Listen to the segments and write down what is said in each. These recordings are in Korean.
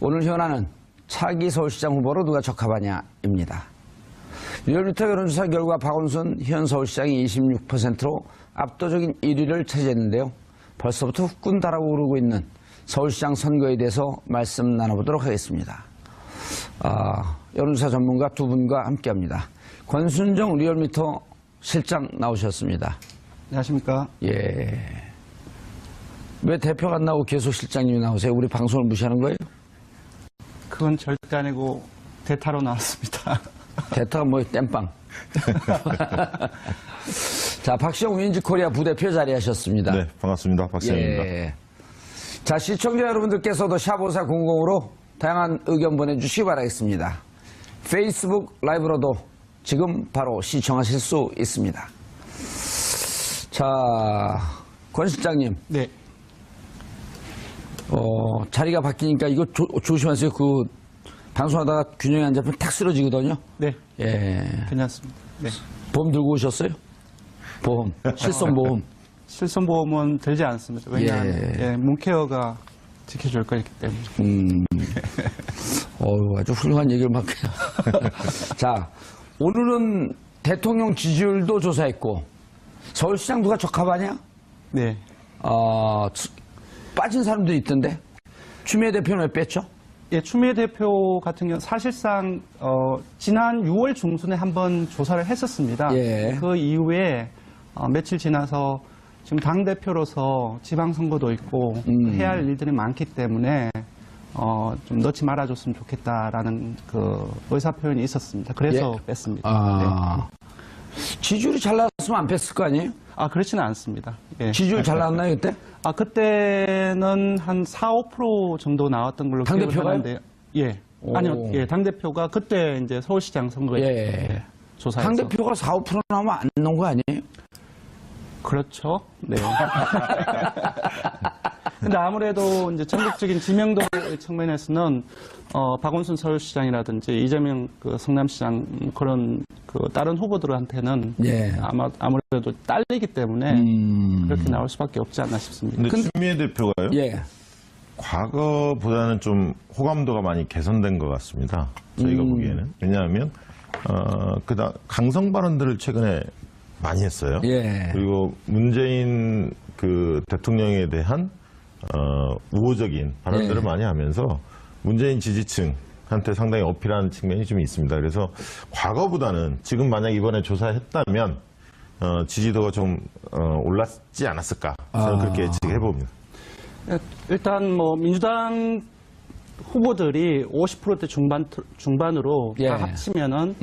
오늘 현안은 차기 서울시장 후보로 누가 적합하냐입니다. 리얼미터 여론조사 결과 박원순 현 서울시장이 26%로 압도적인 1위를 차지했는데요. 벌써부터 후끈 달아오르고 있는 서울시장 선거에 대해서 말씀 나눠보도록 하겠습니다. 여론조사 전문가 두 분과 함께합니다. 권순정 리얼미터 실장 나오셨습니다. 안녕하십니까? 예. 왜 대표가 안 나오고 계속 실장님이 나오세요? 우리 방송을 무시하는 거예요? 그건 절대 아니고 대타로 나왔습니다. 대타가 뭐 땜빵. 자, 박시영 윈지코리아 부대표 자리하셨습니다. 네, 반갑습니다. 박시영입니다. 예. 자, 시청자 여러분들께서도 샵5400으로 다양한 의견 보내주시기 바라겠습니다. 페이스북 라이브로도 지금 바로 시청하실 수 있습니다. 자, 권 실장님. 네. 자리가 바뀌니까 이거 조심하세요. 그 방송하다가 균형이 안 잡히면 탁 쓰러지거든요. 네. 예. 괜찮습니다. 네. 보험 들고 오셨어요? 보험. 실손보험. 실손보험은 들지 않습니다. 왜냐하면 문케어가 지켜줄 거기 때문에. 아주 훌륭한 얘기를 막. 자, 오늘은 대통령 지지율도 조사했고 서울시장 누가 적합하냐? 네. 빠진 사람도 있던데 추미애 대표는 왜 뺐죠? 예, 추미애 대표 같은 경우 사실상 지난 6월 중순에 한번 조사를 했었습니다. 예. 그 이후에 며칠 지나서 지금 당 대표로서 지방선거도 있고 해야 할 일들이 많기 때문에 좀 넣지 말아줬으면 좋겠다라는 그 의사 표현이 있었습니다. 그래서 예. 뺐습니다. 네. 지지율이 잘 나왔으면 안 뺐을 거 아니에요? 그렇지는 않습니다. 예. 지지율 잘 나왔나요 그때? 그때는 한 4, 5% 정도 나왔던 걸로 기억을 하는데, 예. 아니요, 예, 당대표가 그때 이제 서울시장 선거에 예. 조사해서. 당대표가 4, 5% 나오면 안 넣은 거 아니에요? 그렇죠. 네. 근데 아무래도 이제 전국적인 지명도의 측면에서는 박원순 서울시장이라든지 이재명 그 성남시장 그런 그 다른 후보들한테는 예. 아무래도 딸리기 때문에 그렇게 나올 수밖에 없지 않나 싶습니다. 근데 추미애 대표가요? 예. 과거보다는 좀 호감도가 많이 개선된 것 같습니다. 저희가 보기에는. 왜냐하면 강성 발언들을 최근에 많이 했어요. 예. 그리고 문재인 그 대통령에 대한 우호적인 발언들을 많이 하면서 문재인 지지층한테 상당히 어필하는 측면이 좀 있습니다. 그래서 과거보다는 지금 만약 이번에 조사했다면 지지도가 좀 올랐지 않았을까 저는 그렇게 예측해 봅니다. 일단 뭐 민주당 후보들이 50%대 중반으로 예. 다 합치면은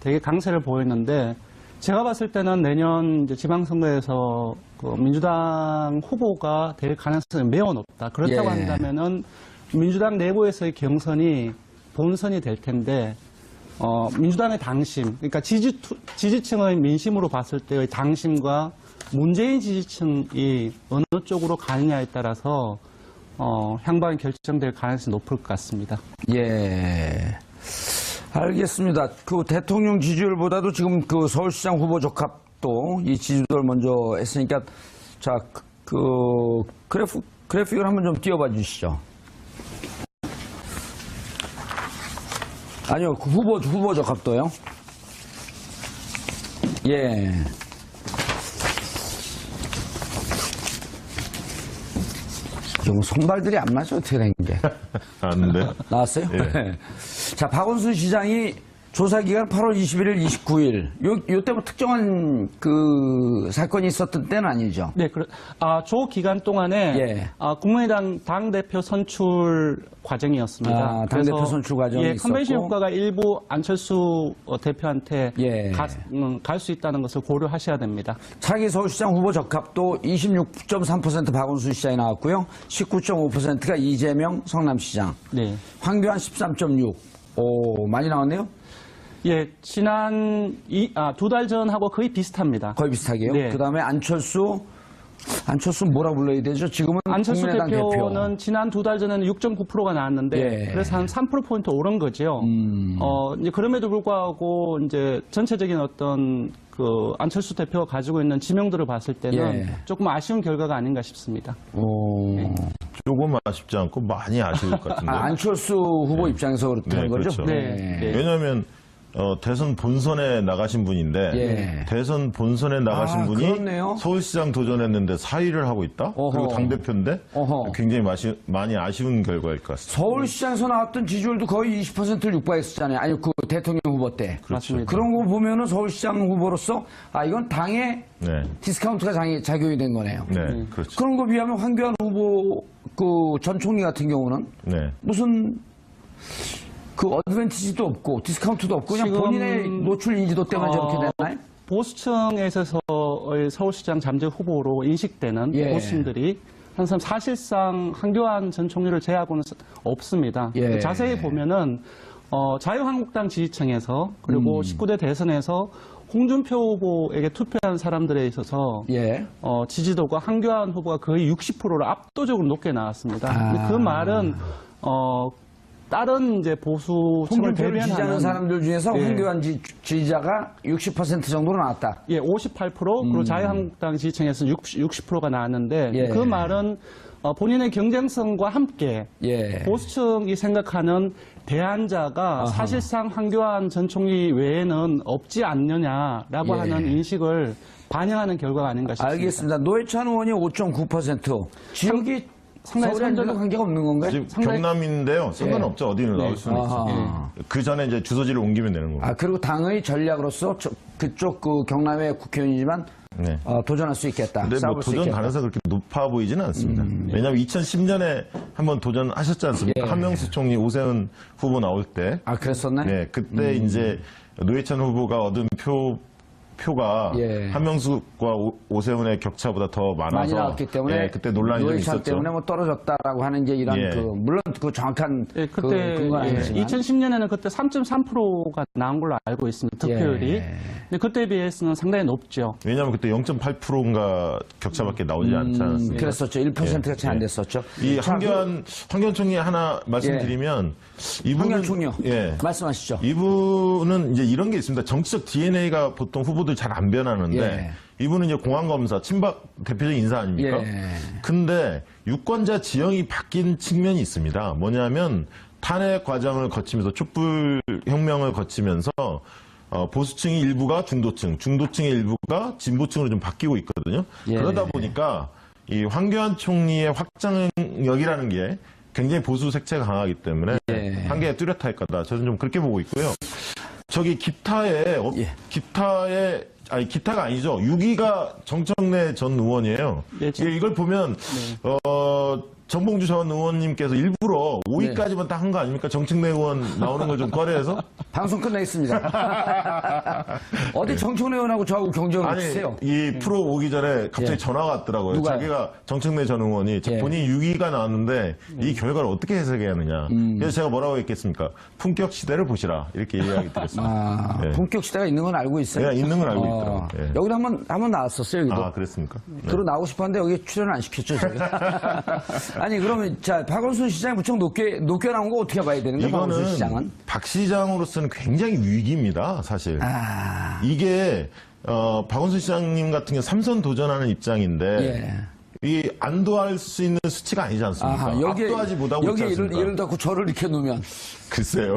되게 강세를 보였는데 제가 봤을 때는 내년 이제 지방선거에서 그 민주당 후보가 될 가능성이 매우 높다. 그렇다고 예. 한다면은 민주당 내부에서의 경선이 본선이 될 텐데 민주당의 당심, 그러니까 지지층의 민심으로 봤을 때의 당심과 문재인 지지층이 어느 쪽으로 가느냐에 따라서 향방이 결정될 가능성이 높을 것 같습니다. 예. 알겠습니다. 그 대통령 지지율보다도 지금 그 서울시장 후보 적합도 이 지지도를 먼저 했으니까 자, 그 그래픽을 한번 좀 띄워봐 주시죠. 아니요, 그 후보 적합도요. 예. 지금 손발들이 안 맞아 어떻게 된 게? 안 나왔어요? 예. 자, 박원순 시장이 조사 기간 8월 21일, 29일. 요때 뭐 특정한 그 사건이 있었던 때는 아니죠? 네, 조 기간 동안에 예. 국민의당 당대표 선출 과정이었습니다. 당대표 선출 과정이 있었고. 컨벤션 효과가 일부 안철수 대표한테 예. 갈 수 있다는 것을 고려하셔야 됩니다. 차기 서울시장 후보 적합도 26.3% 박원순 시장이 나왔고요. 19.5%가 이재명 성남시장. 네. 황교안 13.6. 오, 많이 나왔네요? 예, 지난 2달 전하고 거의 비슷합니다. 거의 비슷하게요. 네. 그 다음에 안철수 뭐라 불러야 되죠? 지금은 안철수 국민의당 대표는 지난 2달 전에는 6.9%가 나왔는데 예. 그래서 한 3%포인트 오른 거죠. 이제 그럼에도 불구하고 이제 전체적인 어떤 그 안철수 대표가 가지고 있는 지명도를 봤을 때는 예. 조금 아쉬운 결과가 아닌가 싶습니다. 오. 조금 아쉽지 않고 많이 아쉬울 것 같은데. 안철수 후보 입장에서 그렇다는 네, 거죠? 그렇죠. 네. 왜냐하면 대선 본선에 나가신 분인데 예. 대선 본선에 나가신 분이 그렇네요. 서울시장 도전했는데 4위를 하고 있다? 어허. 그리고 당대표인데 어허. 굉장히 많이 아쉬운 결과일 것 같습니다. 서울시장에서 나왔던 지지율도 거의 20%를 육박했었잖아요. 아니, 그 대통령 후보 때. 맞습니다. 그런 거 보면은 서울시장 후보로서 이건 당의 네, 디스카운트가 작용이 된 거네요. 네, 그렇죠. 그런 거 비하면 황교안 후보 그 전 총리 같은 경우는 네. 무슨 그 어드밴티지도 없고 디스카운트도 없고 그냥 지금 본인의 노출 인지도 때문에 저렇게 됐나요? 보수층에서의 서울시장 잠재 후보로 인식되는 예. 보수층들이 항상 사실상 한교안 전 총리를 제외하고는 없습니다. 예. 자세히 보면은 자유한국당 지지층에서 그리고 19대 대선에서 홍준표 후보에게 투표한 사람들에 있어서 예. 지지도가 한교안 후보가 거의 60%를 압도적으로 높게 나왔습니다. 근데 그 말은 다른 이제 보수층을 홍준표를 지지하는 대변하는 사람들 중에서 예. 황교안 지지자가 60% 정도로 나왔다. 예, 58% 그리고 자유한국당 지지층에서는 60%가 나왔는데 예. 그 말은 본인의 경쟁성과 함께 예. 보수층이 생각하는 대안자가 사실상 황교안 전 총리 외에는 없지 않느냐라고 예. 하는 인식을 반영하는 결과가 아닌가 싶습니다. 알겠습니다. 노회찬 의원이 5.9%. 지역이 상당히 서울에 선전한- 관계가 없는 건가요? 지금 상당히- 경남인데요. 상관없죠. 어디를 나올 수는 있죠. 아하. 그 전에 이제 주소지를 옮기면 되는 거고. 그리고 당의 전략으로서 그쪽 그 경남의 국회의원이지만 네. 도전할 수 있겠다. 근데 뭐 싸울 수 도전 있겠다. 가능성이 그렇게 높아 보이지는 않습니다. 왜냐하면 2010년에 한번 도전하셨지 않습니까? 예. 한명수 총리, 오세훈 후보 나올 때. 그랬었나요? 네, 그때 이제 노회찬 후보가 얻은 표가 예. 한명숙과 오세훈의 격차보다 더 많아서 많이 나왔기 때문에 예, 그때 논란이 좀 노회찬 있었죠. 때문에 뭐 떨어졌다라고 하는 이제 이런 예. 물론 그 정확한 예, 그때 그건 아니지만 2010년에는 그때 3.3%가 나온 걸로 알고 있습니다. 득표율이. 예. 근데 그때에 비해서는 상당히 높죠. 왜냐하면 그때 0.8%인가 격차밖에 나오지 않지 않았습니까? 그랬었죠. 1%가 채 안 예. 됐었죠. 이 자, 황교안 총리 하나 말씀드리면 이분은 황교안 총리요. 예. 말씀하시죠. 이분은 이제 이런 게 있습니다. 정치적 DNA가 보통 후보들 잘 안 변하는데 예. 이분은 이제 공안검사, 친박 대표적인 인사 아닙니까? 예. 근데 유권자 지형이 바뀐 측면이 있습니다. 뭐냐면 탄핵 과정을 거치면서 촛불 혁명을 거치면서 보수층의 일부가 중도층의 일부가 진보층으로 좀 바뀌고 있거든요. 예. 그러다 보니까 이 황교안 총리의 확장력이라는 게 굉장히 보수 색채가 강하기 때문에 예. 한계에 뚜렷할 거다. 저는 좀 그렇게 보고 있고요. 저기 기타가 아니죠. 6위가 정청래 전 의원이에요. 예, 이걸 보면 정봉주 전 의원님께서 일부러 5위까지만 딱 한 거 아닙니까? 정청래 의원 나오는 걸 좀 꺼려해서? 방송 끝내겠습니다. 어디 정청래 의원하고 저하고 경쟁을 아니, 해주세요. 이 프로 오기 전에 갑자기 예. 전화가 왔더라고요. 누가요? 자기가 정청래 전 의원이 예. 본인이 6위가 나왔는데 이 결과를 어떻게 해석해야 하느냐. 그래서 제가 뭐라고 했겠습니까? 품격 시대를 보시라. 이렇게 이야기 드렸습니다. 예. 본격 시대가 있는 건 알고 있어요. 네, 있는 건 알고 있더라고요. 예. 여기도 한번 나왔었어요. 여기도. 그랬습니까? 네. 들어 나오고 싶었는데 여기 출연을 안 시켰죠, 제가. 아니, 그러면, 박원순 시장이 무척 높게 나온 거 어떻게 봐야 되는 거예요, 박원순 시장은? 박 시장으로서는 굉장히 위기입니다, 사실. 이게, 박원순 시장님 같은 경우 3선 도전하는 입장인데, 이 안도할 수 있는 수치가 아니지 않습니까? 압도하지 못하고 있지 여기에 않습니까? 예를 들어 저를 이렇게 놓으면. 글쎄요.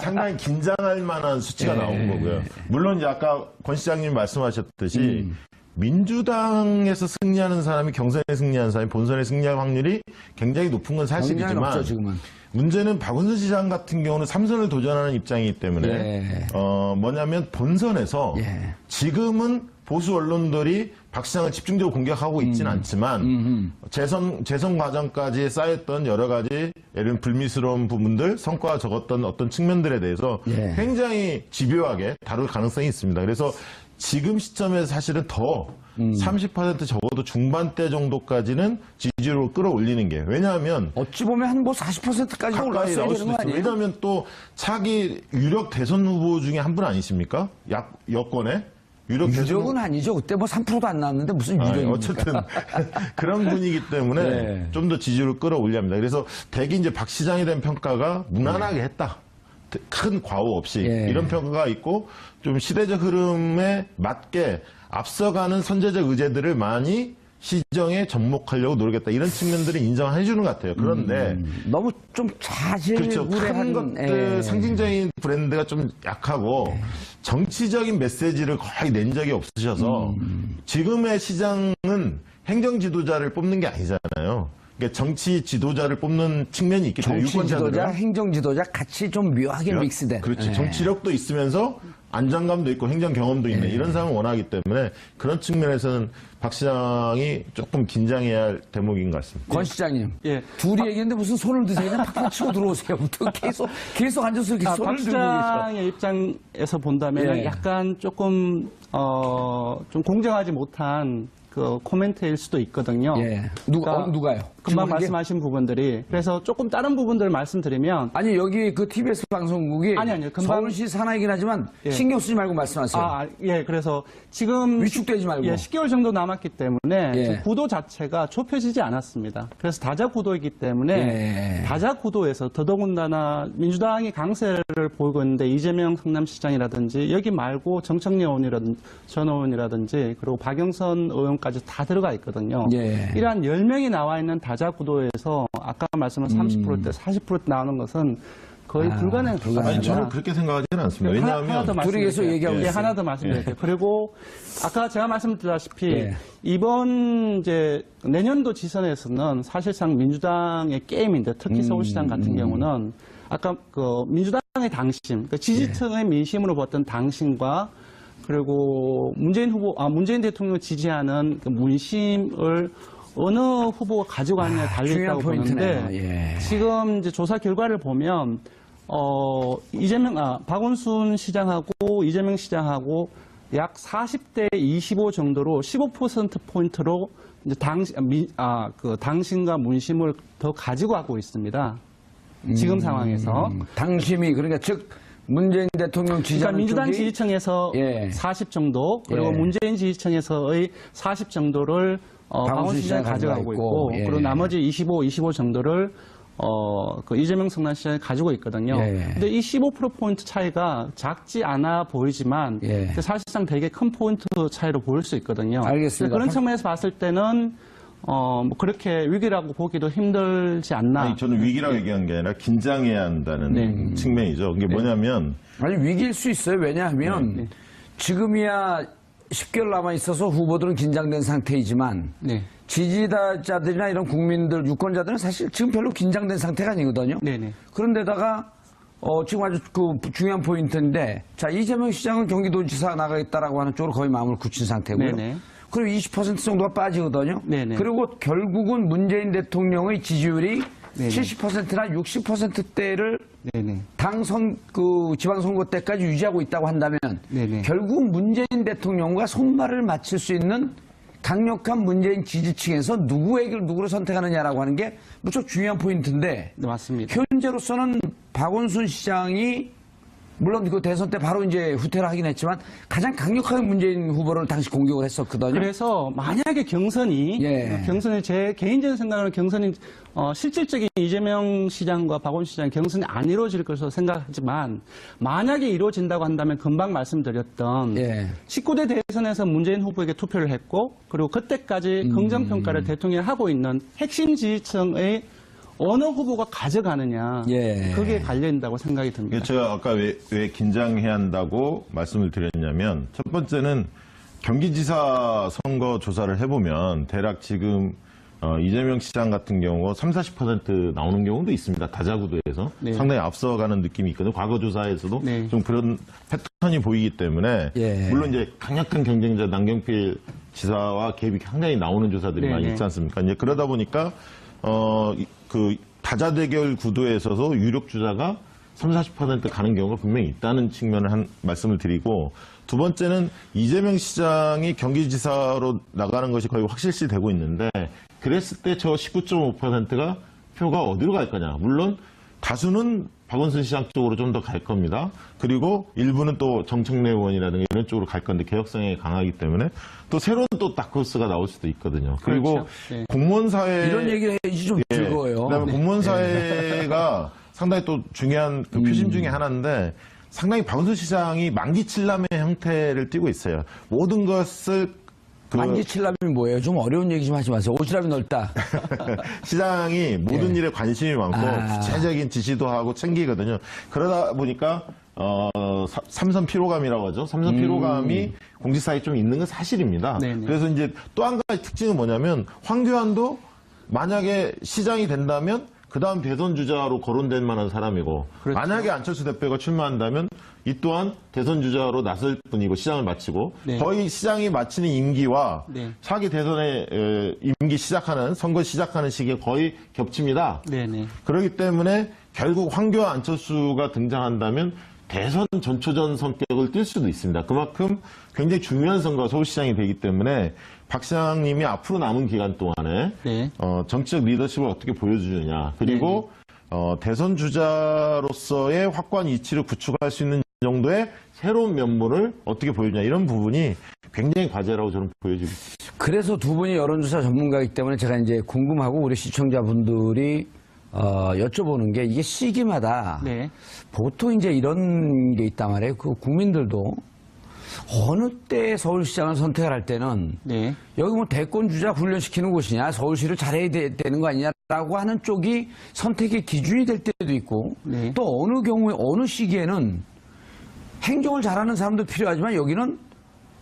상당히 긴장할 만한 수치가 나온 거고요. 물론 이제 아까 권 시장님 말씀하셨듯이 민주당에서 승리하는 사람이 경선에 승리하는 사람이 본선에 승리할 확률이 굉장히 높은 건 굉장히 사실이지만 높죠, 지금은. 문제는 박원순 시장 같은 경우는 3선을 도전하는 입장이기 때문에 뭐냐면 본선에서 지금은 보수 언론들이 박 시장을 집중적으로 공격하고 있지는 않지만 재선 과정까지 쌓였던 여러 가지 예를 들면 불미스러운 부분들, 성과가 적었던 어떤 측면들에 대해서 굉장히 집요하게 다룰 가능성이 있습니다. 그래서 지금 시점에서 사실은 더 30% 적어도 중반대 정도까지는 지지율을 끌어올리는 게 왜냐하면 어찌 보면 한 뭐 40%까지 가까이 올라왔어야 나올 되는 수도 거 있어요. 아니에요? 왜냐하면 또 차기 유력 대선 후보 중에 한 분 아니십니까? 여권에 유력 대선 유력은 아니죠. 그때 뭐 3%도 안 나왔는데 무슨 유력입니까? 어쨌든 그런 분이기 때문에 좀 더 지지율을 끌어올려야 합니다. 그래서 대개 이제 박 시장에 대한 평가가 무난하게 했다. 큰 과오 없이 이런 평가가 있고 좀 시대적 흐름에 맞게 앞서가는 선제적 의제들을 많이 시정에 접목하려고 노력했다. 이런 측면들을 인정해 주는 것 같아요. 그런데 너무 좀 그렇죠. 자질구레한 큰 것들 예. 상징적인 브랜드가 좀 약하고 정치적인 메시지를 거의 낸 적이 없으셔서 지금의 시장은 행정 지도자를 뽑는 게 아니잖아요. 그러니까 정치 지도자를 뽑는 측면이 있기 때문에 정치 지도자, 유권자들은 행정 지도자 같이 좀 묘하게 믹스된. 그렇죠. 예. 정치력도 있으면서 안정감도 있고 행정 경험도 있는 이런 상황을 원하기 때문에 그런 측면에서는 박 시장이 조금 긴장해야 할 대목인 것 같습니다. 권 시장님, 예. 둘이 얘기했는데 무슨 손을 드세요? 그냥 팍팍 치고 들어오세요. 계속 앉아서 이렇게 박 손을 들고 계셔. 시장의 입장에서 본다면 예. 약간 조금 좀 공정하지 못한 그 코멘트일 수도 있거든요. 예. 누가요? 금방 지금 한 게? 말씀하신 부분들이. 그래서 조금 다른 부분들을 말씀드리면 아니 여기 그 TBS 방송국이 아니요. 금방- 서울시 산하이긴 하지만 예. 신경 쓰지 말고 말씀하세요. 예, 그래서 지금 위축되지 말고. 10개월 정도 남았기 때문에 예. 지금 구도 자체가 좁혀지지 않았습니다. 그래서 다자 구도이기 때문에 예. 다자 구도에서 더더군다나 민주당이 강세를 보이고 있는데 이재명 성남시장이라든지 여기 말고 정청래 의원이라든지 전 의원이라든지 그리고 박영선 의원까지 다 들어가 있거든요. 예. 이러한 10명이 나와 있는 다자 구도에서 아까 말씀한 30%대, 40%대 나오는 것은 거의 불가능한 아니, 저는 그렇게 생각하지는 않습니다. 하나 왜냐하면 더 둘이 계속 얘기하고 예, 있어요. 하나 더 말씀드릴게요. 그리고 아까 제가 말씀드렸다시피 예. 이번 이제 내년도 지선에서는 사실상 민주당의 게임인데 특히 서울시장 같은 경우는 아까 그 민주당의 당심, 그 지지층의 민심으로 봤던 당심과 그리고 문재인 대통령을 지지하는 그 문심을 어느 후보가 가지고 가느냐에 달려 중요한 있다고 포인트네요. 보는데 예. 지금 이제 조사 결과를 보면 박원순 시장하고 이재명 시장하고 약 40대 25 정도로 15% 포인트로 이제 당신과 문심을 더 가지고 가고 있습니다. 지금 상황에서. 당심이 그러니까 즉 문재인 대통령 그러니까 지지하는 민주당 쪽이 지지층에서 예. 40 정도 그리고 예. 문재인 지지층에서의 40 정도를 박원순 시장이 가져가고 있고 예. 그리고 나머지 25 정도를 그 이재명 성남시장이 가지고 있거든요. 예. 근데 이 15%포인트 차이가 작지 않아 보이지만 예. 사실상 되게 큰 포인트 차이로 보일 수 있거든요. 알겠습니다. 그런 측면에서 봤을 때는 뭐 그렇게 위기라고 보기도 힘들지 않나. 아니, 저는 위기라고 얘기한 게 아니라 긴장해야 한다는 네. 측면이죠. 그게 뭐냐면 아니 위기일 수 있어요. 왜냐하면 지금이야 10개월 남아 있어서 후보들은 긴장된 상태이지만 네. 지지자들이나 이런 국민들, 유권자들은 사실 지금 별로 긴장된 상태가 아니거든요. 네네. 그런데다가 지금 아주 그 중요한 포인트인데 자 이재명 시장은 경기도지사 나가겠다라고 하는 쪽으로 거의 마음을 굳힌 상태고요. 네네. 그리고 20% 정도가 빠지거든요. 네네. 그리고 결국은 문재인 대통령의 지지율이 네네. 70%나 60%대를 네네. 지방선거 때까지 유지하고 있다고 한다면 네네. 결국 문재인 대통령과 손발을 맞출 수 있는 강력한 문재인 지지층에서 누구를 선택하느냐라고 하는 게 무척 중요한 포인트인데 네, 맞습니다. 현재로서는 박원순 시장이 물론 그 대선 때 바로 이제 후퇴를 하긴 했지만 가장 강력하게 문재인 후보를 당시 공격을 했었거든요. 그래서 만약에 경선이 제 개인적인 생각으로는 경선이 실질적인 이재명 시장과 박원순 시장 경선이 안 이루어질 것으로 생각하지만 만약에 이루어진다고 한다면 금방 말씀드렸던 19대 대선에서 문재인 후보에게 투표를 했고 그리고 그때까지 긍정평가를 대통령이 하고 있는 핵심 지지층의 어느 후보가 가져가느냐 그게 관련된다고 생각이 듭니다. 제가 아까 왜 긴장해야 한다고 말씀을 드렸냐면 첫 번째는 경기지사 선거 조사를 해보면 대략 지금 이재명 시장 같은 경우 30-40% 나오는 경우도 있습니다. 다자구도에서 네. 상당히 앞서가는 느낌이 있거든요. 과거 조사에서도 네. 좀 그런 패턴이 보이기 때문에 물론 이제 강력한 경쟁자 남경필 지사와 갭이 상당히 나오는 조사들이 많이 있지 않습니까? 이제 그러다 보니까 그 다자대결 구도에서도 유력 주자가 30-40% 가는 경우가 분명히 있다는 측면을 말씀을 드리고 두 번째는 이재명 시장이 경기지사로 나가는 것이 거의 확실시 되고 있는데 그랬을 때 저 19.5%가 표가 어디로 갈 거냐. 물론 다수는 박원순 시장 쪽으로 좀 더 갈 겁니다. 그리고 일부는 또 정청래 의원이라든가 이런 쪽으로 갈 건데 개혁성이 강하기 때문에 또 새로운 또 다크호스가 나올 수도 있거든요. 그리고 그렇죠. 네. 공무원 사회 이런 얘기를 해야지 좀 즐거워요. 그다음에 공무원 사회가 상당히 또 중요한 그 표심 중에 하나인데 상당히 박원순 시장이 만기 칠남의 형태를 띠고 있어요. 모든 것을 만지칠랍이 뭐예요? 좀 어려운 얘기 좀 하지 마세요. 오지랖이 넓다. 시장이 모든 일에 관심이 많고 구체적인 지시도 하고 챙기거든요. 그러다 보니까 삼선 피로감이라고 하죠. 삼선 피로감이 공직사에 좀 있는 건 사실입니다. 네네. 그래서 이제 또 한 가지 특징은 뭐냐면 황교안도 만약에 시장이 된다면 그 다음 대선 주자로 거론될 만한 사람이고 그렇죠. 만약에 안철수 대표가 출마한다면 이 또한 대선 주자로 나설 분이고 시장을 마치고 네. 거의 시장이 마치는 임기와 네. 차기 대선의 임기 시작하는 선거 시작하는 시기에 거의 겹칩니다. 네네. 그렇기 때문에 결국 황교안 안철수가 등장한다면 대선 전초전 성격을 띨 수도 있습니다. 그만큼 굉장히 중요한 선거가 서울시장이 되기 때문에 박 시장님이 앞으로 남은 기간 동안에 네. 정치적 리더십을 어떻게 보여주느냐 그리고 대선 주자로서의 확고한 이치를 구축할 수 있는 정도의 새로운 면모를 어떻게 보여주냐 이런 부분이 굉장히 과제라고 저는 보여지고 있습니다. 그래서 두 분이 여론조사 전문가이기 때문에 제가 이제 궁금하고 우리 시청자분들이 여쭤보는 게 이게 시기마다 네. 보통 이제 이런 게 있단 말이에요. 그 국민들도 어느 때 서울시장을 선택을 할 때는 네. 여기 뭐 대권 주자 훈련시키는 곳이냐 서울시를 잘해야 되는 거 아니냐라고 하는 쪽이 선택의 기준이 될 때도 있고 네. 또 어느 경우에 어느 시기에는 행정을 잘하는 사람도 필요하지만 여기는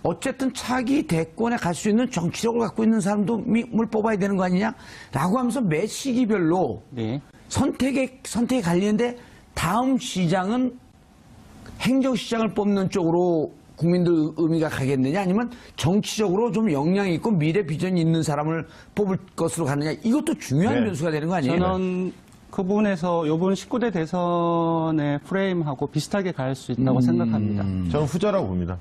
어쨌든 차기 대권에 갈 수 있는 정치력을 갖고 있는 사람도 물 뽑아야 되는 거 아니냐라고 하면서 매 시기별로 네. 선택에 갈리는데 다음 시장은 행정시장을 뽑는 쪽으로 국민들 의미가 가겠느냐 아니면 정치적으로 좀 역량이 있고 미래 비전이 있는 사람을 뽑을 것으로 가느냐 이것도 중요한 네. 변수가 되는 거 아니에요? 저는 그 부분에서 이번 19대 대선의 프레임하고 비슷하게 갈 수 있다고 생각합니다. 저는 후자라고 봅니다.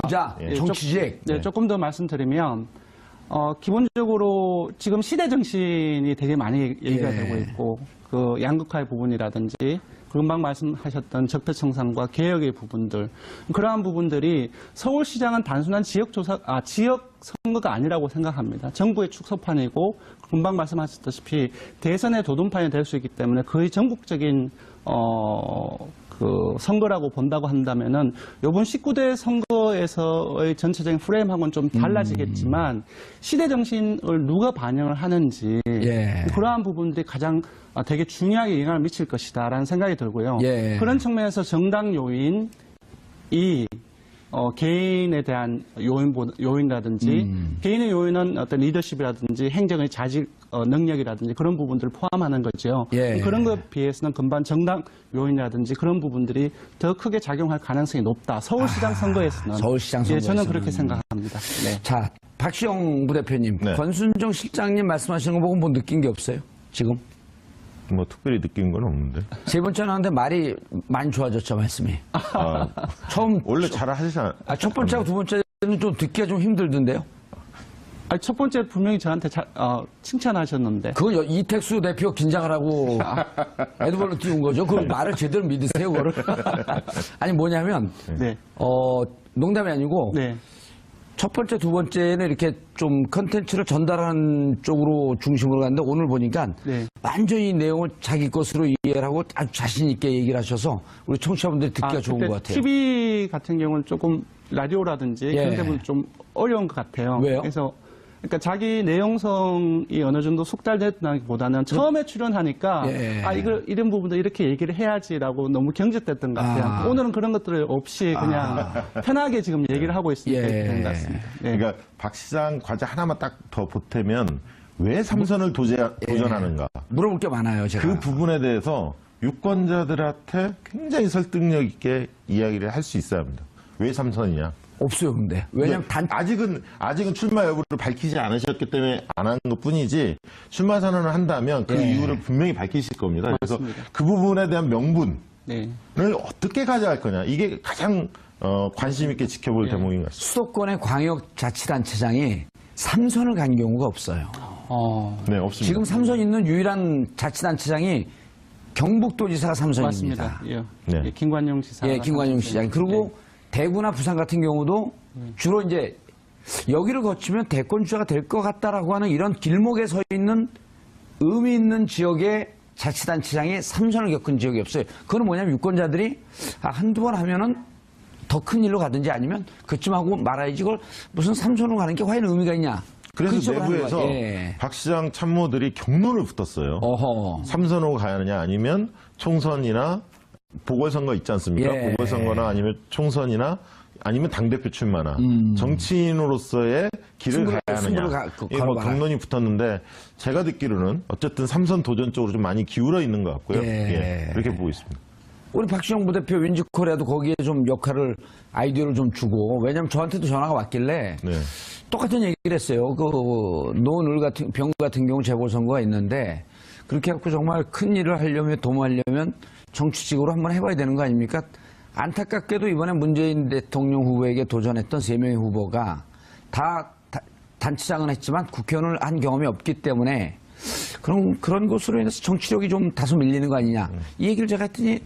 부자, 예. 정치직. 네, 조금 더 말씀드리면 기본적으로 지금 시대 정신이 되게 많이 얘기가 예. 되고 있고 그 양극화의 부분이라든지 금방 말씀하셨던 적폐청산과 개혁의 부분들 그러한 부분들이 서울시장은 단순한 지역 선거가 아니라고 생각합니다. 정부의 축소판이고 금방 말씀하셨다시피 대선의 도전판이 될 수 있기 때문에 거의 전국적인 그 선거라고 본다고 한다면은 이번 19대 선거에서의 전체적인 프레임하고는 좀 달라지겠지만 시대 정신을 누가 반영을 하는지 예. 그러한 부분들이 가장 되게 중요하게 영향을 미칠 것이다라는 생각이 들고요. 예. 그런 측면에서 정당 요인이 개인에 대한 요인이라든지 개인의 요인은 어떤 리더십이라든지 행정의 자질 능력이라든지 그런 부분들을 포함하는 거죠. 예. 그런 것에 비해서는 금방 정당 요인이라든지 그런 부분들이 더 크게 작용할 가능성이 높다. 서울시장 선거에서는. 서울시장 예, 저는 선거에서는. 그렇게 생각합니다. 네. 자, 박시영 부대표님, 네. 권순정 실장님 말씀하시는 거 보고 뭐 느낀 게 없어요? 지금? 뭐 특별히 느낀 건 없는데. 세 번째는 하는데 말이 많이 좋아졌죠, 말씀이. 처음, 원래 잘 하시잖아요. 첫 번째하고 두 번째는 좀 듣기가 좀 힘들던데요? 아니, 첫 번째 분명히 저한테 칭찬하셨는데. 그거 이택수 대표 긴장을 하고 에드벌로 띄운 거죠. 그 말을 제대로 믿으세요, 그거를. 아니, 뭐냐면, 네. 농담이 아니고, 네. 첫 번째, 두 번째는 이렇게 좀 컨텐츠를 전달하는 쪽으로 중심으로 갔는데 오늘 보니까 네. 완전히 내용을 자기 것으로 이해를 하고 아주 자신있게 얘기를 하셔서 우리 청취자분들이 듣기가 좋은 그때 것 같아요. TV 같은 경우는 조금 라디오라든지 예. 그런 데는 좀 어려운 것 같아요. 왜요? 그래서 그러니까 자기 내용성이 어느 정도 숙달됐다기보다는 처음에 출연하니까 예. 이런 부분도 이렇게 얘기를 해야지라고 너무 경직됐던 것 같아요. 오늘은 그런 것들 없이 그냥 편하게 지금 얘기를 하고 있으니까 예. 이렇게 된 것 같습니다. 네. 그러니까 박 시장 과제 하나만 딱 더 보태면 왜 삼선을 도전하는가? 물어볼 게 많아요, 제가. 그 부분에 대해서 유권자들한테 굉장히 설득력 있게 이야기를 할 수 있어야 합니다. 왜 삼선이냐? 없어요, 근데. 왜냐면 아직은 출마 여부를 밝히지 않으셨기 때문에 안 한 것 뿐이지 출마 선언을 한다면 그 예. 이유를 분명히 밝히실 겁니다. 그래서 맞습니다. 그 부분에 대한 명분을 네. 어떻게 가져갈 거냐. 이게 가장 관심 있게 지켜볼 대목인 것 같습니다. 수도권의 광역자치단체장이 삼선을 간 경우가 없어요. 네, 없습니다. 지금 삼선 있는 유일한 자치단체장이 경북도지사가 삼선입니다. 맞습니다. 예. 네. 예, 김관용 지사. 예, 김관용 시장. 그리고 대구나 부산 같은 경우도 주로 이제 여기를 거치면 대권 주자가 될 것 같다라고 하는 이런 길목에 서 있는 의미 있는 지역의 자치단체장이 삼선을 겪은 지역이 없어요. 그건 뭐냐면 유권자들이 한두 번 하면은 더 큰 일로 가든지 아니면 그쯤 하고 말아야지 이걸 무슨 삼선으로 가는 게 과연 의미가 있냐. 그래서 그쪽으로 하는 내부에서 거야. 예. 박 시장 참모들이 경론을 붙었어요. 어허. 삼선으로 가야 하느냐 아니면 총선이나 보궐선거 있지 않습니까? 예. 보궐선거나 아니면 총선이나 아니면 당대표 출마나 정치인으로서의 길을 가야 하느냐. 승부를 이게 뭐 걸어봐라. 경론이 붙었는데 제가 듣기로는 어쨌든 삼선 도전 쪽으로 좀 많이 기울어 있는 것 같고요. 예. 예, 그렇게 보고 있습니다. 우리 박시영 부대표 윈지코리아도 거기에 좀 역할을 아이디어를 좀 주고 왜냐면 저한테도 전화가 왔길래 네. 똑같은 얘기를 했어요. 그 노을 같은 병 같은 경우 재보선거가 있는데 그렇게 해갖고 정말 큰 일을 하려면 도모하려면 정치직으로 한번 해봐야 되는 거 아닙니까? 안타깝게도 이번에 문재인 대통령 후보에게 도전했던 3명의 후보가 다 단체장은 했지만 국회의원을 한 경험이 없기 때문에 그런 것으로 인해서 정치력이 좀 다소 밀리는 거 아니냐. 이 얘기를 제가 했더니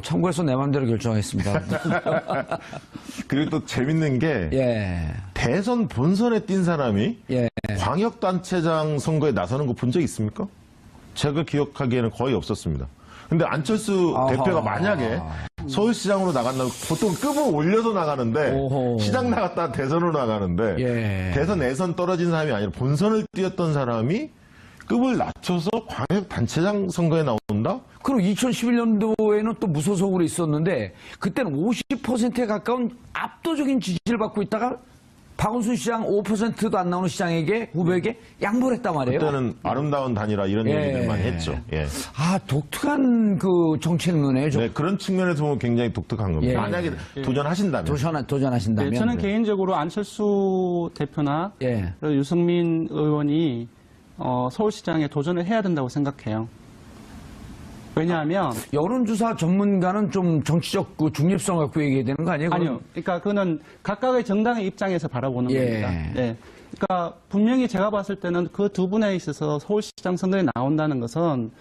참고해서 내 마음대로 결정하겠습니다. 그리고 또 재밌는 게 예. 대선 본선에 뛴 사람이 예. 광역단체장 선거에 나서는 거 본 적 있습니까? 제가 기억하기에는 거의 없었습니다. 근데 안철수 아하. 대표가 만약에 서울시장으로 나간다면 보통 급을 올려서 나가는데 오호. 시장 나갔다 대선으로 나가는데 예. 대선 예선 떨어진 사람이 아니라 본선을 뛰었던 사람이 급을 낮춰서 광역단체장 선거에 나온다? 그리고 2011년도에는 또 무소속으로 있었는데 그때는 50%에 가까운 압도적인 지지를 받고 있다가 박원순 시장 5%도 안 나오는 시장에게 후보에게 양보를 했단 말이에요. 그때는 아름다운 단일화 이런 예. 얘기들 많이 했죠. 예. 아 독특한 그 정책론이에요. 네, 그런 측면에서 보면 굉장히 독특한 겁니다. 예. 만약에 도전하신다면. 도전하신다면. 네, 저는 개인적으로 안철수 대표나 예. 그리고 유승민 의원이 서울시장에 도전을 해야 된다고 생각해요. 왜냐하면 여론조사 전문가는 좀 정치적 그 중립성 갖고 얘기해야 되는 거 아니에요? 아니요. 그러니까 그거는 각각의 정당의 입장에서 바라보는 예. 겁니다. 네. 그러니까 분명히 제가 봤을 때는 그 두 분에 있어서 서울시장 선거에 나온다는 것은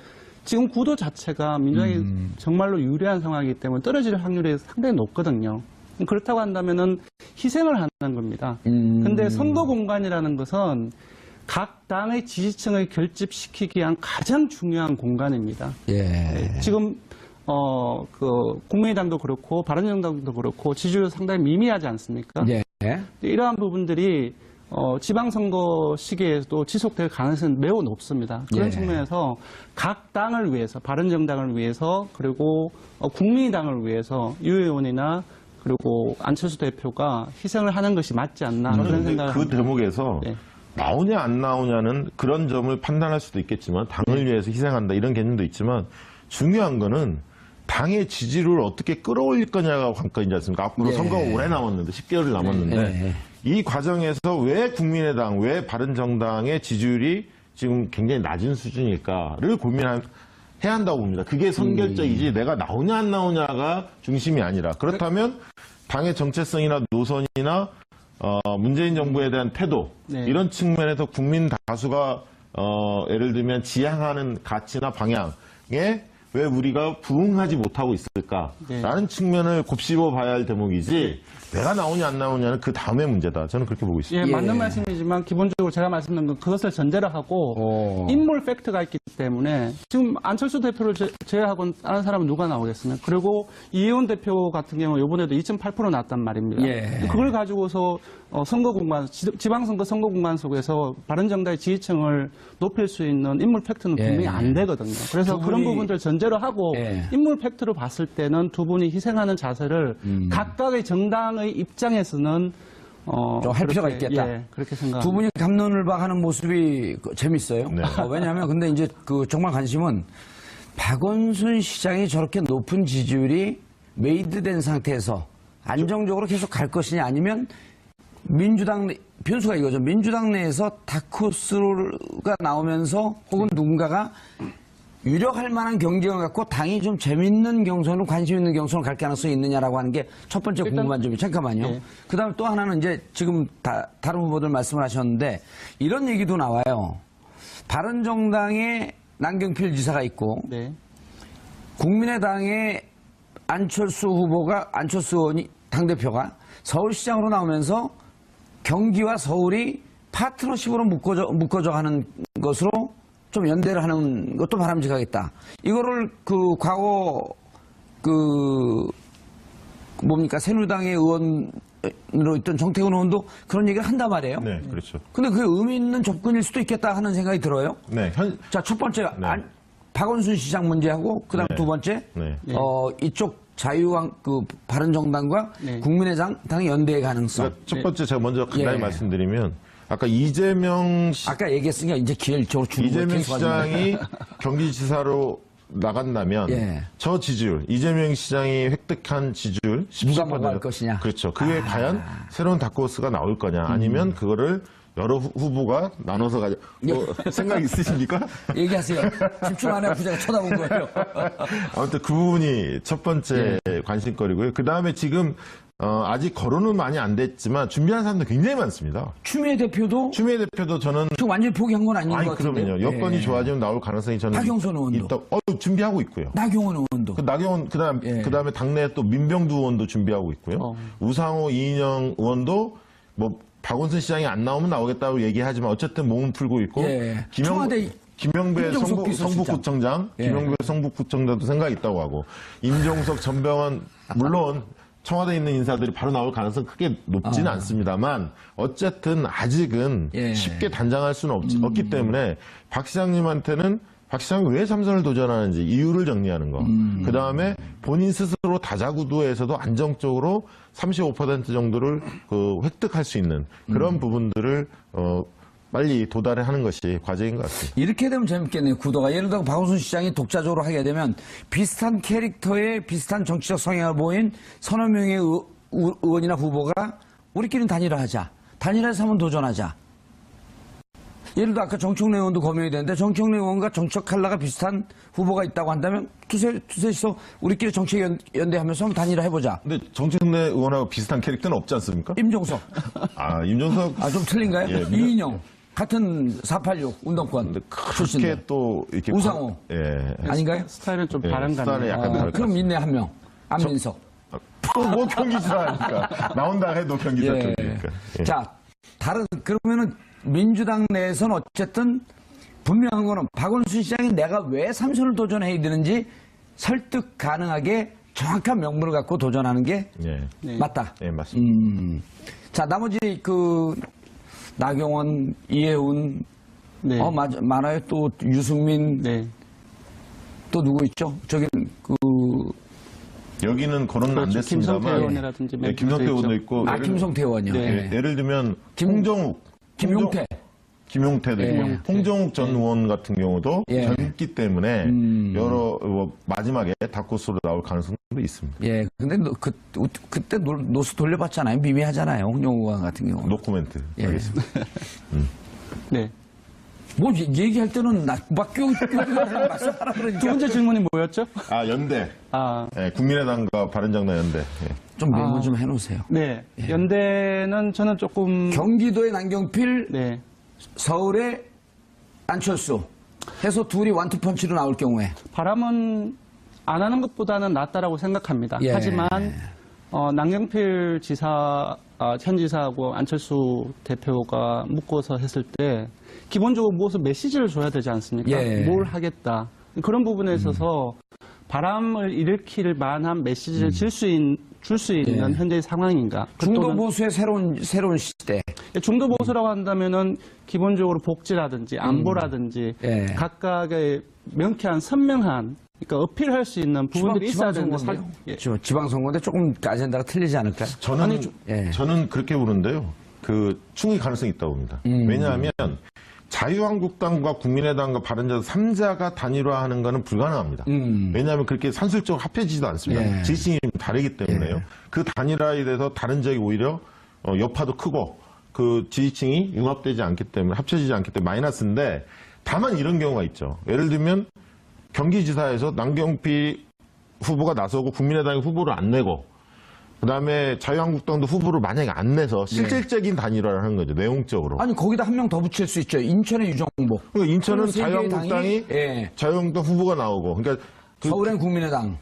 지금 구도 자체가 민주당이 정말로 유리한 상황이기 때문에 떨어질 확률이 상당히 높거든요. 그렇다고 한다면은 희생을 하는 겁니다. 근데 선거 공간이라는 것은 각 당의 지지층을 결집시키기 위한 가장 중요한 공간입니다. 예. 지금 국민의당도 그렇고 바른정당도 그렇고 지지율이 상당히 미미하지 않습니까? 예. 이러한 부분들이 지방선거 시기에도 지속될 가능성은 매우 높습니다. 그런 예. 측면에서 각 당을 위해서 바른정당을 위해서 그리고 국민의당을 위해서 유 의원이나 그리고 안철수 대표가 희생을 하는 것이 맞지 않나 그런 저는 생각을 그 합니다. 대목에서 네. 나오냐 안 나오냐는 그런 점을 판단할 수도 있겠지만 당을 위해서 희생한다 이런 개념도 있지만 중요한 거는 당의 지지를 어떻게 끌어올릴 거냐가 관건이지 않습니까? 앞으로 예. 선거가 오래 남았는데 10개월 남았는데 예. 이 과정에서 왜 국민의당, 왜 바른정당의 지지율이 지금 굉장히 낮은 수준일까를 고민해야 한다고 봅니다. 그게 선결적이지 내가 나오냐 안 나오냐가 중심이 아니라 그렇다면 당의 정체성이나 노선이나 문재인 정부에 대한 태도 네. 이런 측면에서 국민 다수가 예를 들면 지향하는 가치나 방향에 왜 우리가 부응하지 못하고 있을까라는 네. 측면을 곱씹어 봐야 할 대목이지 내가 나오냐 안 나오냐는 그 다음의 문제다. 저는 그렇게 보고 있습니다. 예, 예. 맞는 말씀이지만 기본적으로 제가 말씀드린 건 그것을 전제로 하고 인물 팩트가 있기 때문에 지금 안철수 대표를 제외하고 다른 사람은 누가 나오겠습니까? 그리고 이혜원 대표 같은 경우 이번에도 2.8% 나왔단 말입니다. 예. 그걸 가지고서 선거 공간, 지방선거 선거 공간 속에서 바른정당의 지지층을 높일 수 있는 인물 팩트는 예. 분명히 안 되거든요. 그래서 두 그런 분이- 부분들 전제로 하고 예. 인물 팩트로 봤을 때는 두 분이 희생하는 자세를 각각의 정당의 입장에서는 좀할 필요가 그렇게, 있겠다. 예, 그렇게 생각합니다. 두 분이 갑론을박하는 모습이 재밌어요. 네. 왜냐하면 근데 이제 그 정말 관심은 박원순 시장이 저렇게 높은 지지율이 메이드된 상태에서 안정적으로 계속 갈 것이냐 아니면 민주당 변수가 이거죠. 민주당 내에서 다크호스가 나오면서 혹은 누군가가 유력할 만한 경쟁을 갖고 당이 좀 재밌는 경선을 관심 있는 경선을 갈 가능성이 있느냐라고 하는 게 첫 번째 궁금한 점이 잠깐만요. 네. 그다음에 또 하나는 이제 지금 다른 후보들 말씀을 하셨는데 이런 얘기도 나와요. 바른정당에 남경필 지사가 있고 네. 국민의당의 안철수 의원이 당대표가 서울시장으로 나오면서 경기와 서울이 파트너십으로 묶어져 가는 것으로 좀 연대를 하는 것도 바람직하겠다. 이거를 과거 뭡니까 새누리당의 의원으로 있던 정태근 의원도 그런 얘기를 한단 말이에요. 네, 그렇죠. 근데 그게 의미 있는 접근일 수도 있겠다 하는 생각이 들어요. 네, 자, 첫 번째 네. 박원순 시장 문제하고 그다음 네. 두 번째 네. 이쪽 바른정당과 네. 국민의당 연대의 가능성. 그러니까 첫 번째 제가 먼저 간단히 예. 말씀드리면 아까 이재명 아까 얘기했으니까 이제 기회를 주는 거예요. 이재명 시장이 경기지사로 나간다면 예. 저 지지율 이재명 시장이 획득한 지지율 17% 누가 먹어갈 것이냐. 그렇죠. 그게 과연 새로운 다크호스가 나올 거냐 아니면 그거를 여러 후보가 나눠서 가져 생각 있으십니까? 얘기하세요. 집중 안 해고 제가 쳐다본 거예요. 아무튼 그 부분이 첫 번째 관심거리고요. 그 다음에 지금 아직 거론은 많이 안 됐지만 준비한 사람도 굉장히 많습니다. 추미애 대표도 추미애 대표도 저는 지금 완전히 포기한 건 아닌 아니 것 같은데. 그러면요 여건이 좋아지면 나올 가능성이 저는 박영선 의원도. 준비하고 있고요. 나경원 의원도. 그 나경원 그다음에 당내에 또 민병두 의원도 준비하고 있고요. 우상호 이인영 의원도 뭐 박원순 시장이 안 나오면 나오겠다고 얘기하지만 어쨌든 몸은 풀고 있고 예. 청와대 김영배 임종석 비서실장. 성북구청장 예. 김영배 성북구청장도 생각이 있다고 하고 임종석 전병헌 물론 청와대에 있는 인사들이 바로 나올 가능성 크게 높지는 않습니다만 어쨌든 아직은 예. 쉽게 단장할 수는 없기 때문에 박 시장님한테는 박 시장이 왜 삼선을 도전하는지 이유를 정리하는 거. 그 다음에 본인 스스로 다자구도에서도 안정적으로 35% 정도를 획득할 수 있는 그런 부분들을 빨리 도달하는 것이 과제인 것 같습니다. 이렇게 되면 재밌겠네요. 구도가. 예를 들어 박원순 시장이 독자적으로 하게 되면 비슷한 캐릭터의 비슷한 정치적 성향을 보인 서너 명의 의원이나 후보가 우리끼리는 단일화하자. 단일화해서 한번 도전하자. 예를 들어 아까 정청래 의원도 거명이 되는데 정청래 의원과 정책 칼라가 비슷한 후보가 있다고 한다면 두세서 우리끼리 정책 연대하면서 한번 단일화 해보자. 근데 정청래 의원하고 비슷한 캐릭터는 없지 않습니까? 임종석. 임종석. 좀 틀린가요? 예, 이인영. 같은 486 운동권 출신들. 그렇게 또 이렇게 우상호. 예. 아닌가요? 스타일은 좀 예, 다른 스타일은 것 약간 같네요. 다를 것 그럼 있네 한 명. 안민석. 뭐 경기지사 하니까 나온다 해도 경기지사 예. 그러니까. 예. 자, 그러면은 민주당 내에서는 어쨌든 분명한 거는 박원순 시장이 내가 왜 삼선을 도전해야 되는지 설득 가능하게 정확한 명분을 갖고 도전하는 게 예. 맞다. 예, 맞습니다. 자, 나머지 나경원, 이해운, 네. 많아요. 또 유승민, 네. 또 누구 있죠? 여기는 거론은 안 그렇죠. 됐습니다만 김성태 의원이라든지 예, 김성태 있죠. 의원도 있고 김성태 의원이요. 네. 예를 들면 홍정욱 김용태. 김용태도 예. 있고 홍정욱 전 의원 같은 경우도 예. 젊기 때문에 여러 마지막에 다크호스로 나올 가능성도 있습니다. 예, 근데 그때 노수 돌려봤잖아요. 미미하잖아요. 홍영우 의원 같은 경우. 노코멘트 예. 하겠습니다. 네. 뭐 얘기할 때는 막 말씀하라 두 그러니까 번째 질문이 뭐였죠? 연대. 아, 예, 국민의당과 바른정당 연대. 예. 좀 메모 좀 해놓으세요. 네. 연대는 저는 조금 경기도의 남경필, 네. 서울의 안철수 해서 둘이 원투펀치로 나올 경우에 바람은 안 하는 것보다는 낫다라고 생각합니다. 예. 하지만 남경필 지사, 현 지사하고 안철수 대표가 묶어서 했을 때 기본적으로 무엇을 메시지를 줘야 되지 않습니까? 예. 뭘 하겠다. 그런 부분에 있어서 바람을 일으킬 만한 메시지를 줄 수 있는 현재의 상황인가? 중도 보수의 새로운 시대. 중도 보수라고 한다면은 기본적으로 복지라든지 안보라든지 예. 각각의 명쾌한 선명한 그러니까 어필할 수 있는 부분들이 있어야 되는데 지방선거인데요. 지방선거인데 조금 아젠다가 틀리지 않을까요? 저는 그렇게 보는데요. 충분히 가능성이 있다고 봅니다. 왜냐하면 자유한국당과 국민의당과 바른정당 3자가 단일화하는 것은 불가능합니다. 왜냐하면 그렇게 산술적으로 합해지지도 않습니다. 예. 지지층이 다르기 때문에요. 그 단일화에 대해서 다른 지역이 오히려 여파도 크고 그 지지층이 융합되지 않기 때문에 합쳐지지 않기 때문에 마이너스인데 다만 이런 경우가 있죠. 예를 들면 경기지사에서 남경필 후보가 나서고 국민의당이 후보를 안 내고 그다음에 자유한국당도 후보를 만약에 안 내서 실질적인 단일화를 하는 거죠. 내용적으로. 아니 거기다 한 명 더 붙일 수 있죠. 인천의 유정복. 그러니까 인천은 세 개의 자유한국당이 당이, 자유한국당 후보가 나오고 그러니까 서울엔 국민의당.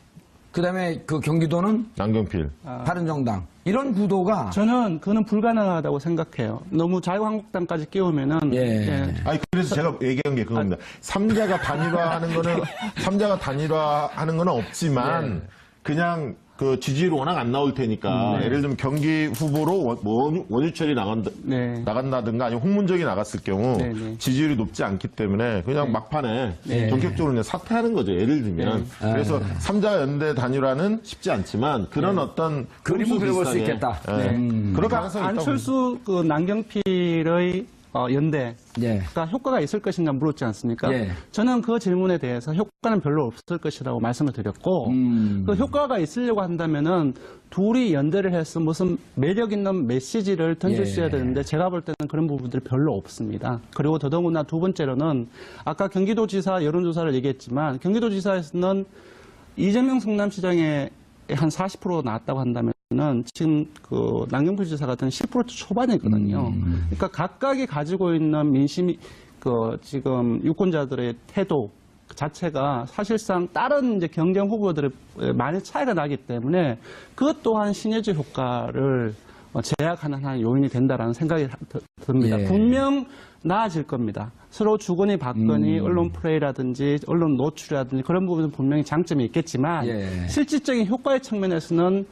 그다음에 경기도는 남경필. 바른정당. 이런 구도가 저는 그거는 불가능하다고 생각해요. 너무 자유한국당까지 끼우면은 아니 그래서 제가 얘기한 게 그겁니다. 삼자가 단일화하는 거는 없지만 그냥 그 지지율이 워낙 안 나올 테니까 예를 들면 경기 후보로 원유철이 네. 나간다든가 아니면 홍문정이 나갔을 경우 네, 네. 지지율이 높지 않기 때문에 그냥 막판에 전격적으로 그냥 사퇴하는 거죠. 예를 들면 그래서 삼자 연대 단일화는 쉽지 않지만 그런 어떤 그림은 그려볼 수 비슷하게, 있겠다. 그런 가능성이 있다고 안철수 그 남경필의 연대 예. 가 효과가 있을 것인가 물었지 않습니까? 예. 저는 그 질문에 대해서 효과는 별로 없을 것이라고 말씀을 드렸고 그 효과가 있으려고 한다면은 둘이 연대를 해서 무슨 매력 있는 메시지를 던질 수 있어야 되는데 제가 볼 때는 그런 부분들이 별로 없습니다. 그리고 더더구나 두 번째로는 아까 경기도지사 여론조사를 얘기했지만 경기도지사에서는 이재명 성남시장에 한 40% 나왔다고 한다면은 지금 그 남경필 지사 같은 10% 초반이거든요. 그러니까 각각이 가지고 있는 민심이 그 지금 유권자들의 태도 자체가 사실상 다른 이제 경쟁 후보들의 많이 차이가 나기 때문에 그것 또한 시너지 효과를 제약하는 한 요인이 된다라는 생각이 듭니다. 예. 분명 나아질 겁니다. 서로 주거니 받거니 언론 플레이라든지 언론 노출이라든지 그런 부분은 분명히 장점이 있겠지만 예. 실질적인 효과의 측면에서는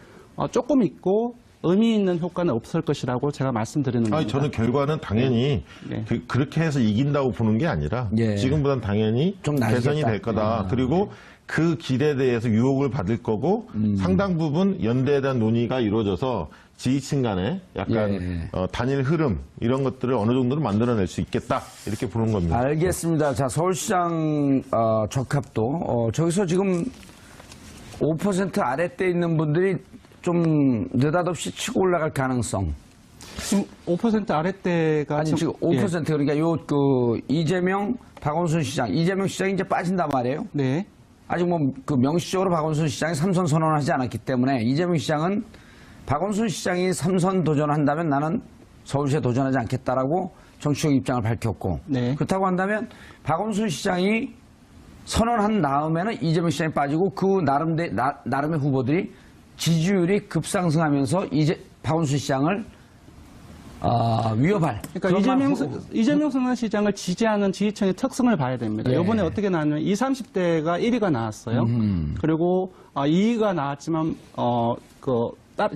조금 있고 의미 있는 효과는 없을 것이라고 제가 말씀드리는 겁니다. 아니, 저는 결과는 당연히 네. 그렇게 해서 이긴다고 보는 게 아니라 예. 지금보다는 당연히 좀 나아지겠다. 개선이 될 거다. 그리고 그 길에 대해서 유혹을 받을 거고 상당 부분 연대에 대한 논의가 이루어져서 지지층 간에 약간 예. 단일 흐름 이런 것들을 어느 정도는 만들어낼 수 있겠다. 이렇게 보는 겁니다. 알겠습니다. 자, 서울시장 적합도 저기서 지금 5% 아랫대 있는 분들이 좀 느닷없이 치고 올라갈 가능성. 지금 5% 아랫대가 아니 지금 5% 그러니까 요 그 이재명, 박원순 시장, 이재명 시장이 이제 빠진단 말이에요. 네. 아직 뭐 그 명시적으로 박원순 시장이 3선 선언하지 않았기 때문에 이재명 시장은 박원순 시장이 3선 도전한다면 나는 서울시에 도전하지 않겠다라고 정치적 입장을 밝혔고 네. 그렇다고 한다면 박원순 시장이 선언한 다음에는 이재명 시장이 빠지고 그 나름의 후보들이 지지율이 급상승하면서 이제 박원순 시장을 위협할. 그러니까 그런 이재명 성남시장을 지지하는 지지층의 특성을 봐야 됩니다. 예. 이번에 어떻게 나왔냐면 20, 30대가 1위가 나왔어요. 그리고 2위가 나왔지만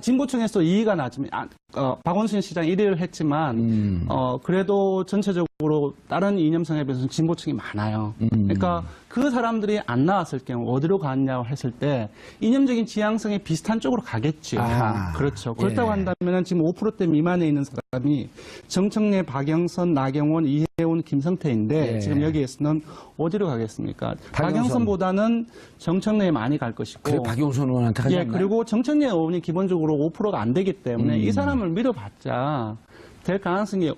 진보층에서 2위가 나왔지만 박원순 시장 1위를 했지만 그래도 전체적으로 다른 이념성에 비해서는 진보층이 많아요. 그러니까 그 사람들이 안 나왔을 경우 어디로 갔냐고 했을 때 이념적인 지향성이 비슷한 쪽으로 가겠죠. 아하. 그렇죠. 그렇다고 예. 한다면 지금 5%대 미만에 있는 사람이 정청래, 박영선, 나경원, 이혜원, 김성태인데 예. 지금 여기에서는 어디로 가겠습니까? 박영선보다는 정청래에 많이 갈 것이고 그래 박용선 의원한테 가지 예, 않나요? 그리고 정청래 의원이 기본적으로 5%가 안 되기 때문에 이 사람을 믿어봤자 될 가능성이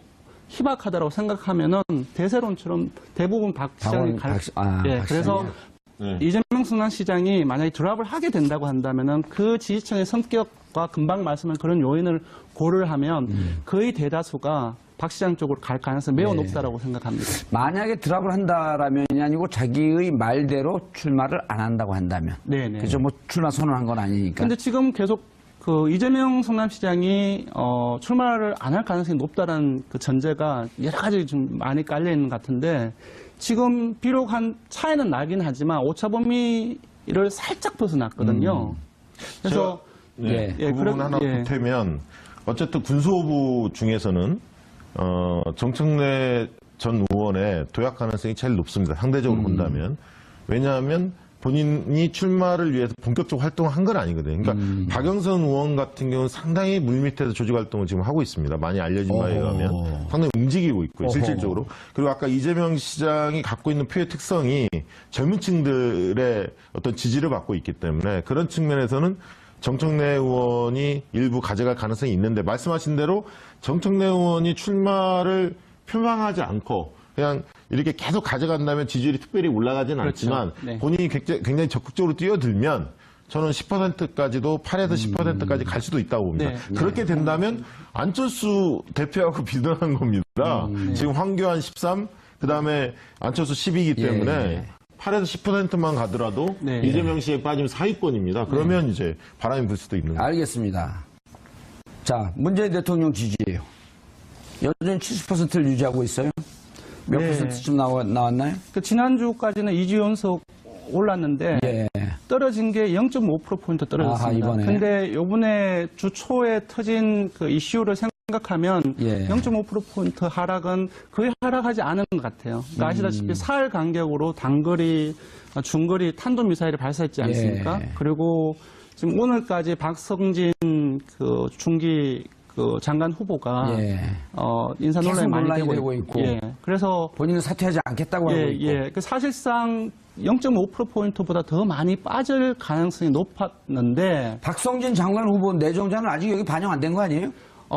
희박하다고 생각하면은 대세론처럼 대부분 박 시장이 갈. 예, 박 그래서 네. 이재명 성남시장이 만약에 드랍을 하게 된다고 한다면은 그 지지층의 성격과 금방 말씀한 그런 요인을 고려를 하면 거의 대다수가 박 시장 쪽으로 갈 가능성이 매우 네. 높다라고 생각합니다. 만약에 드랍을 한다라면이 아니고 자기의 말대로 출마를 안 한다고 한다면. 네네. 그죠? 뭐 출마 선언한 건 아니니까. 근데 지금 계속 그 이재명 성남시장이 출마를 안 할 가능성이 높다는 그 전제가 여러 가지 좀 많이 깔려 있는 것 같은데 지금 비록 한 차이는 나긴 하지만 오차 범위를 살짝 벗어났거든요. 그래서 네, 예. 그 부분 그럼- 하나 예. 보태면 어쨌든 군소부 중에서는 정청래 전 의원의 도약 가능성이 제일 높습니다. 상대적으로 본다면. 왜냐하면 본인이 출마를 위해서 본격적으로 활동을 한 건 아니거든요. 그러니까 박영선 의원 같은 경우는 상당히 물밑에서 조직 활동을 지금 하고 있습니다. 많이 알려진 바에 의하면 상당히 움직이고 있고요. 실질적으로. 그리고 아까 이재명 시장이 갖고 있는 표의 특성이 젊은 층들의 어떤 지지를 받고 있기 때문에 그런 측면에서는 정청래 의원이 일부 가져갈 가능성이 있는데 말씀하신 대로 정청래 의원이 출마를 표명하지 않고 그냥 이렇게 계속 가져간다면 지지율이 특별히 올라가지는 그렇죠. 않지만 네. 본인이 굉장히 적극적으로 뛰어들면 저는 10%까지도 8에서 10%까지 갈 수도 있다고 봅니다. 네. 그렇게 된다면 안철수 대표하고 비슷한 겁니다. 지금 황교안 13, 그다음에 안철수 10이기 때문에 예. 8에서 10%만 가더라도 네. 이재명 씨에 빠지면 상위권입니다. 그러면 이제 바람이 불 수도 있는 거죠. 알겠습니다. 자, 문재인 대통령 지지예요. 여전히 70%를 유지하고 있어요. 몇 네. %쯤 나왔나요? 그 지난주까지는 2주 연속 올랐는데 예. 떨어진 게 0.5%포인트 떨어졌습니다. 아하, 이번에. 근데 요번에 주 초에 터진 그 이슈를 생각하면 예. 0.5%포인트 하락은 거의 하락하지 않은 것 같아요. 그러니까 아시다시피 사흘 간격으로 단거리, 중거리 탄도미사일을 발사했지 않습니까? 예. 그리고 지금 오늘까지 박성진 그 중기 그 장관 후보가 예. 인사 논란이 계속 많이 논란이 되고 되고 있고, 있고. 예. 그래서 본인은 사퇴하지 않겠다고 하고 있고. 예. 그 사실상 0.5%포인트보다 더 많이 빠질 가능성이 높았는데, 박성진 장관 후보 내정자는 아직 여기 반영 안 된 거 아니에요?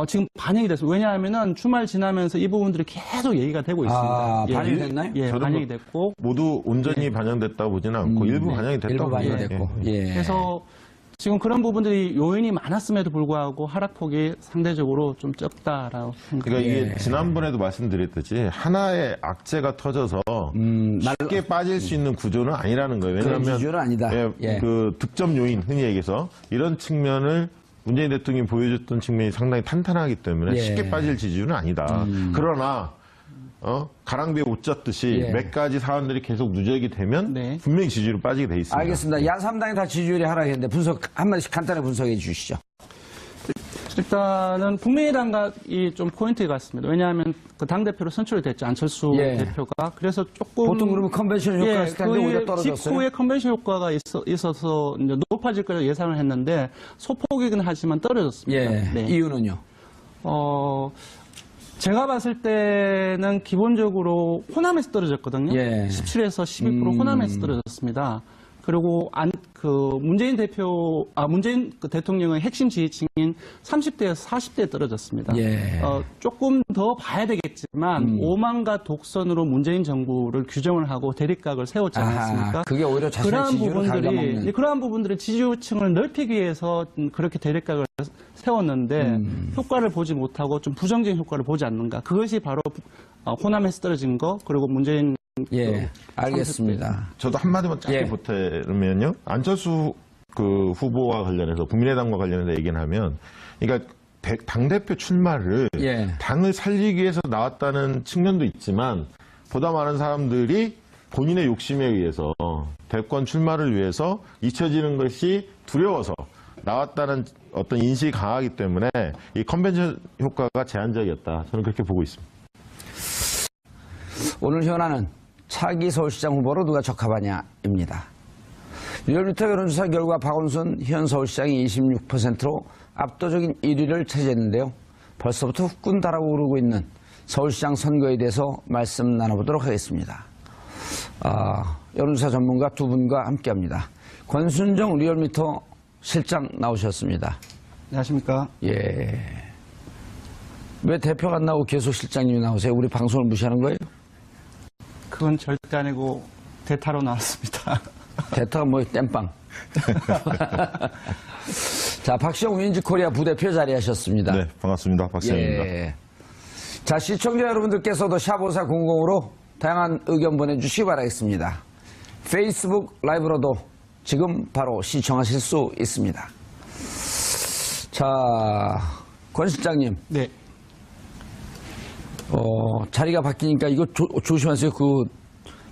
지금 반영이 됐습니다. 왜냐하면은 주말 지나면서 이 부분들이 계속 얘기가 되고 있습니다. 아, 반영이 됐나요? 예, 저도 반영이 뭐 됐고. 모두 온전히 반영됐다고 보지는 않고 일부 반영이 됐다고 일부 반영이 봅니다. 됐고. 예. 예. 그래서 지금 그런 부분들이 요인이 많았음에도 불구하고 하락폭이 상대적으로 좀 적다라고 생각합니다. 그러니까 이게 예. 지난번에도 말씀드렸듯이 하나의 악재가 터져서 쉽게 빠질 수 있는 구조는 아니라는 거예요. 그런 왜냐하면 구조는 아니다. 예, 예. 그 득점 요인 흔히 얘기해서 이런 측면을 문재인 대통령이 보여줬던 측면이 상당히 탄탄하기 때문에 예. 쉽게 빠질 지지율은 아니다. 그러나 가랑비에 옷 젖듯이 예. 몇 가지 사안들이 계속 누적이 되면 네. 분명히 지지율은 빠지게 돼 있습니다. 알겠습니다. 야삼당이 다 지지율이 하락했는데 분석 한마디씩 간단히 분석해 주시죠. 일단은 북미당과 이 좀 포인트가 같습니다. 왜냐하면 그 당대표로 선출이 됐죠. 안철수 예. 대표가. 그래서 조금. 보통 그러면 컨벤션 효과가 있을 텐데 오히려 그 떨어졌어요. 직후에 컨벤션 효과가 있어서 이제 높아질 거라고 예상을 했는데 소폭이긴 하지만 떨어졌습니다. 예. 네. 이유는요? 제가 봤을 때는 기본적으로 호남에서 떨어졌거든요. 예. 17에서 12% 호남에서 떨어졌습니다. 그리고 문재인 대통령의 핵심 지지층인 30대에서 40대에 떨어졌습니다. 예. 조금 더 봐야 되겠지만 오만과 독선으로 문재인 정부를 규정을 하고 대립각을 세웠지 않았습니까? 그게 오히려 자신의 지지율을 갉아먹는. 그러한 부분들이 지지층을 넓히기 위해서 그렇게 대립각을 세웠는데 효과를 보지 못하고 좀 부정적인 효과를 보지 않는가. 그것이 바로 호남에서 떨어진 거 그리고 문재인 예, 알겠습니다. 저도 한마디만 짧게 예. 보태면요. 안철수 그 후보와 관련해서 국민의당과 관련해서 얘기를 하면, 그러니까 당대표 출마를 예. 당을 살리기 위해서 나왔다는 측면도 있지만 보다 많은 사람들이 본인의 욕심에 의해서 대권 출마를 위해서 잊혀지는 것이 두려워서 나왔다는 어떤 인식이 강하기 때문에 이 컨벤션 효과가 제한적이었다. 저는 그렇게 보고 있습니다. 오늘 현안은 차기 서울시장 후보로 누가 적합하냐입니다. 리얼미터 여론조사 결과 박원순 현 서울시장이 26%로 압도적인 1위를 차지했는데요. 벌써부터 후끈 달아오르고 있는 서울시장 선거에 대해서 말씀 나눠보도록 하겠습니다. 여론조사 전문가 두 분과 함께합니다. 권순정 리얼미터 실장 나오셨습니다. 안녕하십니까? 예. 왜 대표가 안 나오고 계속 실장님이 나오세요? 우리 방송을 무시하는 거예요? 그건 절대 아니고 대타로 나왔습니다. 대타가 뭐 땜빵. 자, 박시영 윈지코리아 부대표 자리하셨습니다. 네, 반갑습니다. 박시영입니다. 예. 자, 시청자 여러분들께서도 샵5400으로 다양한 의견 보내주시기 바라겠습니다. 페이스북 라이브로도 지금 바로 시청하실 수 있습니다. 자, 권 실장님. 네. 자리가 바뀌니까 이거 조심하세요. 그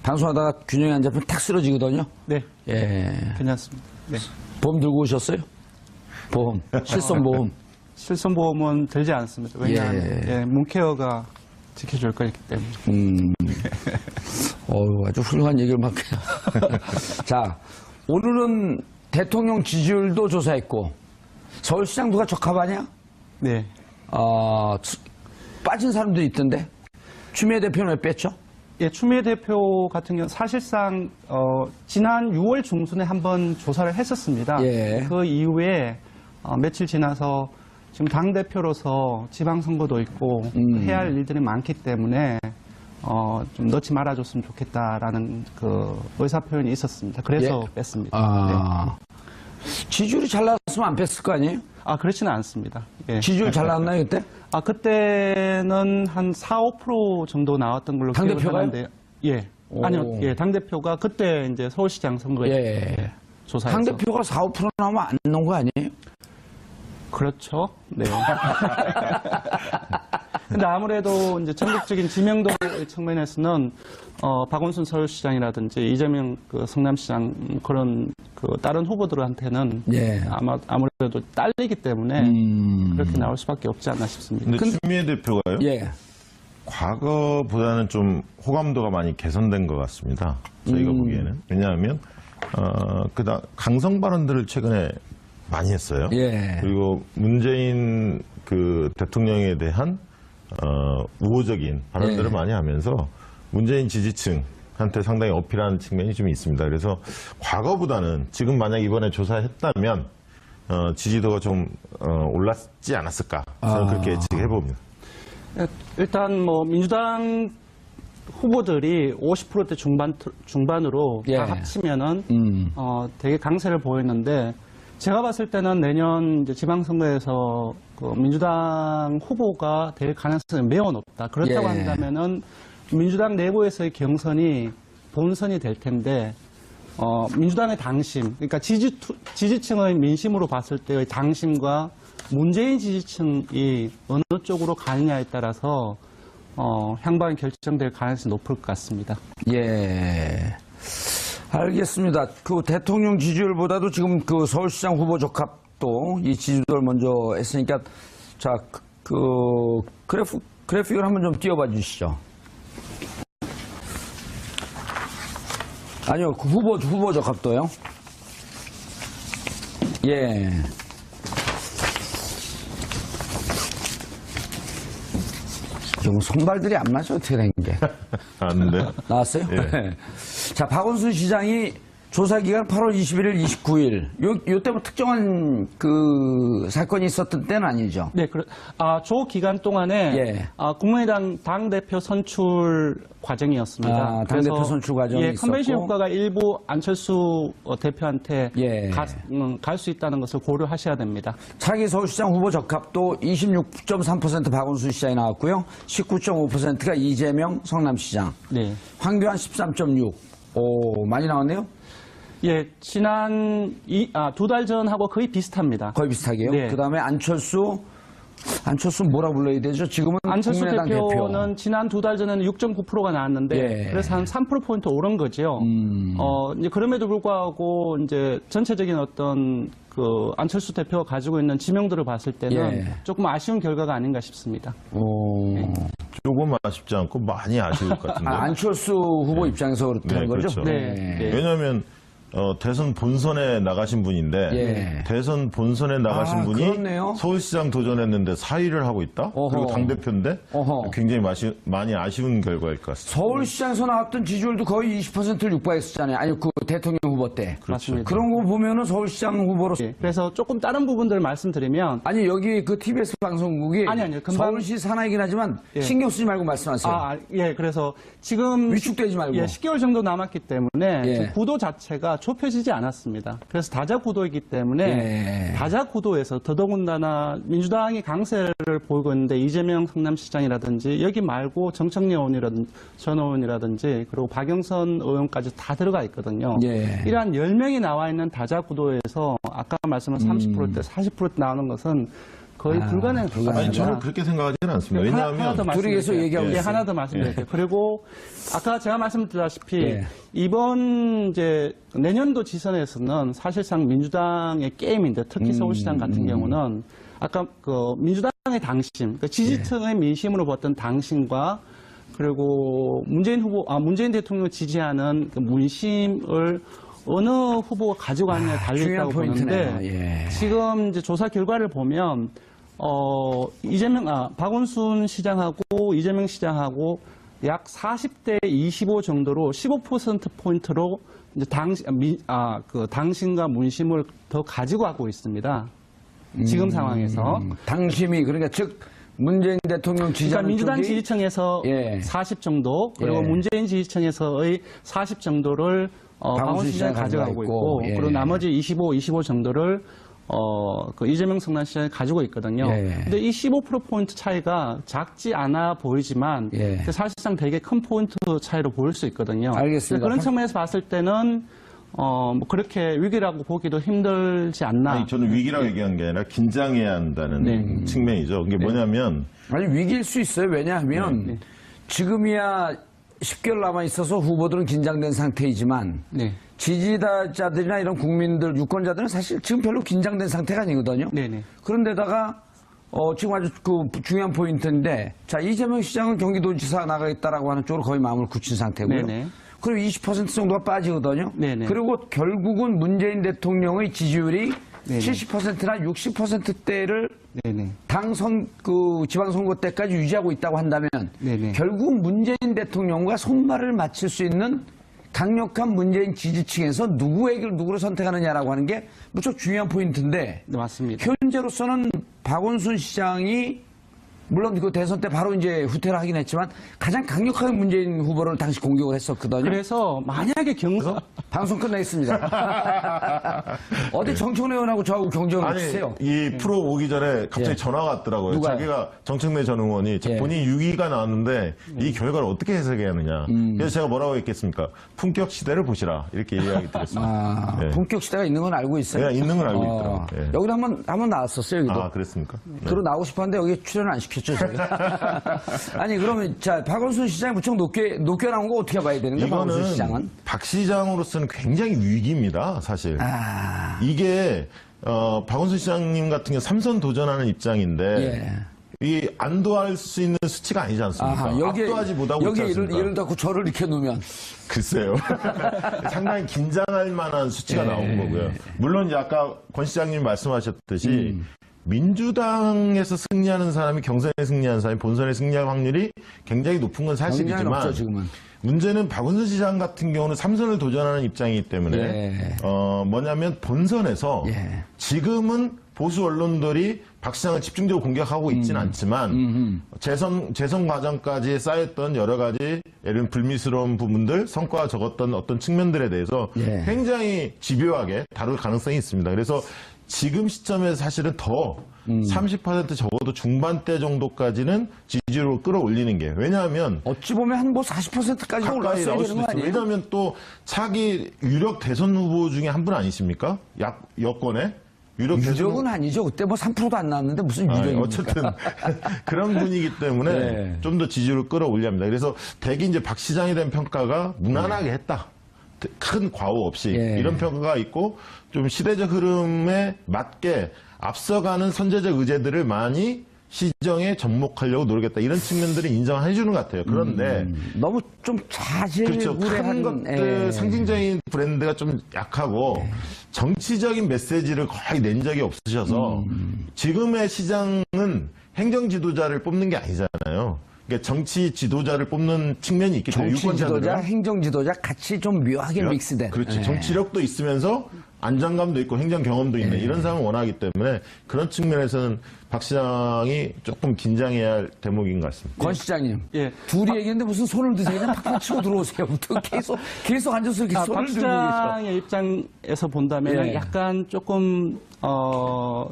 방송하다가 균형이 안 잡히면 탁 쓰러지거든요. 네. 예. 괜찮습니다. 네. 보험 들고 오셨어요? 보험. 실손보험. 실손보험은 들지 않습니다. 왜냐하면 문케어가 지켜줄 거기 때문에. 아주 훌륭한 얘기를 막. 자, 오늘은 대통령 지지율도 조사했고 서울시장 누가 적합하냐? 네. 빠진 사람들이 있던데 추미애 대표는 왜 뺐죠? 예, 추미애 대표 같은 경우 사실상 지난 6월 중순에 한번 조사를 했었습니다. 예. 그 이후에 며칠 지나서 지금 당 대표로서 지방선거도 있고 해야 할 일들이 많기 때문에 좀 넣지 말아줬으면 좋겠다라는 그 의사 표현이 있었습니다. 그래서 예. 뺐습니다. 지지율이 잘 나왔으면 안 뺐을 거 아니에요? 그렇지는 않습니다. 예. 지지율 잘 나왔나요 그때? 그때는 한 4, 5% 정도 나왔던 걸로 기억을 당대표가요? 하는데, 예. 아니요, 예, 당대표가 그때 이제 서울시장 선거에 예. 조사해서. 당대표가 4, 5% 나오면 안 넣은 거 아니에요? 그렇죠. 네. 근데 아무래도 이제 전국적인 지명도의 측면에서는 박원순 서울시장이라든지 이재명 그 성남시장 그런 그 다른 후보들한테는 예. 아무래도 딸리기 때문에 그렇게 나올 수밖에 없지 않나 싶습니다. 근데 추미애 대표가요? 예. 과거보다는 좀 호감도가 많이 개선된 것 같습니다. 저희가 보기에는. 왜냐하면, 강성 발언들을 최근에 많이 했어요. 예. 그리고 문재인 그 대통령에 대한, 우호적인 발언들을 예. 많이 하면서 문재인 지지층한테 상당히 어필하는 측면이 좀 있습니다. 그래서 과거보다는 지금 만약 이번에 조사했다면, 지지도가 좀, 올랐지 않았을까. 저는 그렇게 예측해 봅니다. 일단 뭐 민주당 후보들이 50%대 중반으로 예. 다 합치면은 되게 강세를 보였는데 제가 봤을 때는 내년 이제 지방선거에서 그 민주당 후보가 될 가능성이 매우 높다. 그렇다고 예. 한다면은 민주당 내부에서의 경선이 본선이 될 텐데 민주당의 당심, 그러니까 지지층의 민심으로 봤을 때의 당심과 문재인 지지층이 어느 쪽으로 가느냐에 따라서 향방이 결정될 가능성이 높을 것 같습니다. 예. 알겠습니다. 그 대통령 지지율보다도 지금 그 서울시장 후보 적합도 이 지지도를 먼저 했으니까 자, 그래픽을 한번 좀 띄워봐 주시죠. 아니요, 그 후보 적합도요. 예. 지금 손발들이 안 맞아, 어떻게 된 게. 아는데. 나왔어요? 예. 자, 박원순 시장이 조사 기간 8월 21일, 29일. 요때 뭐 특정한 그 사건이 있었던 때는 아니죠? 네, 조 기간 동안에 예. 국민의당 당대표 선출 과정이었습니다. 당대표 그래서 선출 과정이 예, 컨벤션 있었고. 효과가 일부 안철수 대표한테 예. 갈 수 있다는 것을 고려하셔야 됩니다. 차기 서울시장 후보 적합도 26.3% 박원순 시장이 나왔고요. 19.5%가 이재명 성남시장. 네. 황교안 13.6. 오, 많이 나왔네요? 예, 지난 2달 전하고 거의 비슷합니다. 거의 비슷하게요. 네. 그 다음에 안철수 뭐라 불러야 되죠? 지금은 안철수 국민의당 대표는 지난 2달 전에는 6.9%가 나왔는데 예. 그래서 한 3%포인트 오른 거죠. 이제 그럼에도 불구하고 이제 전체적인 어떤 그 안철수 대표가 가지고 있는 지명들을 봤을 때는 예. 조금 아쉬운 결과가 아닌가 싶습니다. 조금 아쉽지 않고 많이 아쉬울 것 같은데. 안철수 후보 입장에서 그렇다는 네, 거죠? 그렇죠. 네. 왜냐하면 대선 본선에 나가신 분인데 예. 대선 본선에 나가신 분이 그렇네요. 서울시장 도전했는데 4위를 하고 있다? 어허. 그리고 당대표인데 어허. 굉장히 많이 아쉬운 결과일 것 같습니다. 서울시장에서 나왔던 지지율도 거의 20%를 육박했었잖아요. 아니, 그 대통령 후보 때. 맞습니다. 그런 거 보면은 서울시장 후보로. 예. 그래서 조금 다른 부분들을 말씀드리면 아니, 여기 그 TBS 방송국이. 아니요. 금방- 서울시 산하이긴 하지만 예. 신경 쓰지 말고 말씀하세요. 예, 그래서 지금 위축되지 말고. 예, 10개월 정도 남았기 때문에 예. 지금 구도 자체가 좁혀지지 않았습니다. 그래서 다자 구도이기 때문에 예. 다자 구도에서 더더군다나 민주당이 강세를 보이고 있는데 이재명 성남시장이라든지 여기 말고 정청래 의원이라든지 전 의원이라든지 그리고 박영선 의원까지 다 들어가 있거든요. 예. 이러한 10명이 나와 있는 다자 구도에서 아까 말씀한 30%대, 40%대 나오는 것은 거의 불가능한 아니, 저는 그렇게 생각하지는 않습니다. 하나 왜냐하면 더 둘이 계속 말씀드릴게요. 얘기하고 예, 있어요. 하나 더 말씀드릴게요. 그리고 아까 제가 말씀드렸다시피 예. 이번 이제 내년도 지선에서는 사실상 민주당의 게임인데 특히 서울시장 같은 경우는 아까 그 민주당의 당심, 그 지지층의 민심으로 봤던 당심과 그리고 문재인 대통령을 지지하는 그 문심을 어느 후보가 가지고 가느냐에 달려있다고 중요한 보는데 포인트네요. 예. 지금 이제 조사 결과를 보면 박원순 시장하고 이재명 시장하고 약 40대 25 정도로 15% 포인트로 이제 당심과 문심을 더 가지고 가고 있습니다. 지금 상황에서. 당심이, 그러니까 즉, 문재인 대통령 그러니까 지지하는 민주당 쪽이 지지층에서 예. 40 정도 그리고 예. 문재인 지지층에서의 40 정도를 박원순 시장이 가져가고 있고 예. 그리고 나머지 25 정도를 그 이재명 성남시장이 가지고 있거든요. 예. 근데 이 15%포인트 차이가 작지 않아 보이지만 예. 사실상 되게 큰 포인트 차이로 보일 수 있거든요. 알겠습니다. 그런 측면에서 봤을 때는 뭐 그렇게 위기라고 보기도 힘들지 않나. 아니, 저는 위기라고 얘기한 게 아니라 긴장해야 한다는 네. 측면이죠. 이게 뭐냐면 아니 위기일 수 있어요. 왜냐하면 지금이야 10개월 남아 있어서 후보들은 긴장된 상태이지만 네. 지지자들이나 이런 국민들, 유권자들은 사실 지금 별로 긴장된 상태가 아니거든요. 네네. 그런데다가 지금 아주 그 중요한 포인트인데, 자 이재명 시장은 경기도지사 나가겠다라고 하는 쪽으로 거의 마음을 굳힌 상태고요. 네네. 그리고 20% 정도가 빠지거든요. 네네. 그리고 결국은 문재인 대통령의 지지율이 네네. 70%나 60%대를 네네. 지방선거 때까지 유지하고 있다고 한다면 네네. 결국 문재인 대통령과 손발을 맞출 수 있는 강력한 문재인 지지층에서 누구를 선택하느냐라고 하는 게 무척 중요한 포인트인데 네, 맞습니다. 현재로서는 박원순 시장이 물론 그 대선 때 바로 이제 후퇴를 하긴 했지만 가장 강력하게 문재인 후보를 당시 공격을 했었거든요. 그래서 만약에 방송 끝나겠습니다. 어디 정청래 의원하고 저하고 경쟁을 아니 해주세요. 이 프로 오기 전에 갑자기 예. 전화가 왔더라고요. 누가요? 자기가 정청래 전 의원이 예. 본인이 6위가 나왔는데 이 결과를 어떻게 해석해야 하느냐. 그래서 제가 뭐라고 했겠습니까? 품격 시대를 보시라 이렇게 이야기 드렸습니다. 예. 본격 시대가 있는 건 알고 있어요. 네, 있는 걸 알고 있더라고요. 예. 여기도 한번 나왔었어요. 여기도. 아 그랬습니까? 네. 들어 나오고 싶었는데 여기 출연을 안 시켰죠, 제가. 아니, 그러면, 자, 박원순 시장이 무척 높게 나온 거 어떻게 봐야 되는 거예요, 박원순 이거는 시장은? 박 시장으로서는 굉장히 위기입니다, 사실. 이게 박원순 시장님 같은 경우 3선 도전하는 입장인데 이 안도할 수 있는 수치가 아니지 않습니까? 압도하지 못하고 있지 여기 않습니까? 예를 들고 저를 이렇게 놓으면. 글쎄요. 상당히 긴장할 만한 수치가 나온 거고요. 물론 이제 아까 권 시장님 말씀하셨듯이 민주당에서 승리하는 사람이 경선에 승리하는 사람이 본선에 승리할 확률이 굉장히 높은 건 사실이지만 높죠, 지금은. 문제는 박원순 시장 같은 경우는 3선을 도전하는 입장이기 때문에 뭐냐면 본선에서 지금은 보수 언론들이 박 시장을 집중적으로 공격하고 있지는 않지만 재선 과정까지 쌓였던 여러 가지 예를 들면 불미스러운 부분들, 성과가 적었던 어떤 측면들에 대해서 굉장히 집요하게 다룰 가능성이 있습니다. 그래서 지금 시점에서 사실은 더 30% 적어도 중반대 정도까지는 지지율을 끌어올리는 게 왜냐하면 어찌 보면 한 뭐 40%까지 가까이 올라왔어야 나올 되는 수도 거 있어요. 아니에요? 왜냐하면 또 차기 유력 대선 후보 중에 한 분 아니십니까? 여권에 유력 대선 유력은 아니죠. 그때 뭐 3%도 안 나왔는데 무슨 유력입니까? 어쨌든 그런 분이기 때문에 좀 더 지지율을 끌어올려야 합니다. 그래서 대개 이제 박 시장에 대한 평가가 무난하게 했다. 큰 과오 없이 이런 평가가 있고 좀 시대적 흐름에 맞게 앞서가는 선제적 의제들을 많이 시정에 접목하려고 노력했다. 이런 측면들을 인정해 주는 것 같아요. 그런데 너무 좀 그렇죠. 큰 자질구레한 것들 상징적인 브랜드가 좀 약하고 정치적인 메시지를 거의 낸 적이 없으셔서 지금의 시장은 행정 지도자를 뽑는 게 아니잖아요. 그러니까 정치 지도자를 뽑는 측면이 있기 때문에 정치 지도자, 행정 지도자 같이 좀 묘하게 믹스된. 그렇죠. 정치력도 있으면서 안정감도 있고 행정 경험도 있는 이런 사람을 원하기 때문에 그런 측면에서는 박 시장이 조금 긴장해야 할 대목인 것 같습니다. 권 시장님, 예. 둘이 얘기했는데 무슨 손을 드세요? 그냥 팍팍 치고 들어오세요. 계속 앉아서 이렇게 박 손을 들고 계셔. 시장의 입장에서 본다면 약간 조금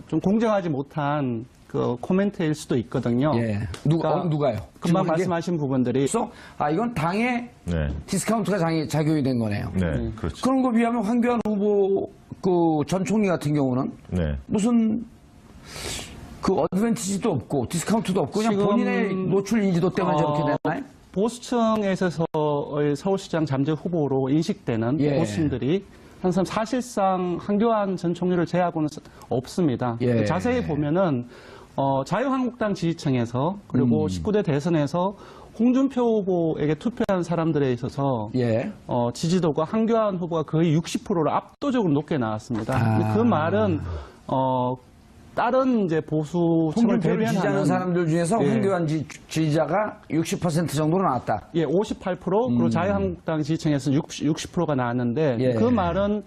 좀 공정하지 못한 그 코멘트일 수도 있거든요. 누가요? 금방 말씀하신 부분들이 그래서 이건 당의 디스카운트가 작용이 된 거네요. 네, 그렇죠. 그런 거 비하면 황교안 후보 전 총리 같은 경우는 무슨 그 어드밴티지도 없고 디스카운트도 없고 그냥 본인의 노출 인지도 때문에 저렇게 되나요? 보수층에서의 서울시장 잠재 후보로 인식되는 보수층들이 항상 사실상 황교안 전 총리를 제외하고는 없습니다. 자세히 보면은 자유한국당 지지층에서 그리고 19대 대선에서 홍준표 후보에게 투표한 사람들에 있어서 지지도가 황교안 후보가 거의 60%로 압도적으로 높게 나왔습니다. 그 말은 다른 이제 보수층을 홍준표를 지지하는 대변하는 사람들 중에서 황교안 지지자가 60% 정도로 나왔다. 58% 그리고 자유한국당 지지층에서는 60%가 나왔는데 그 말은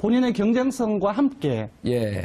본인의 경쟁성과 함께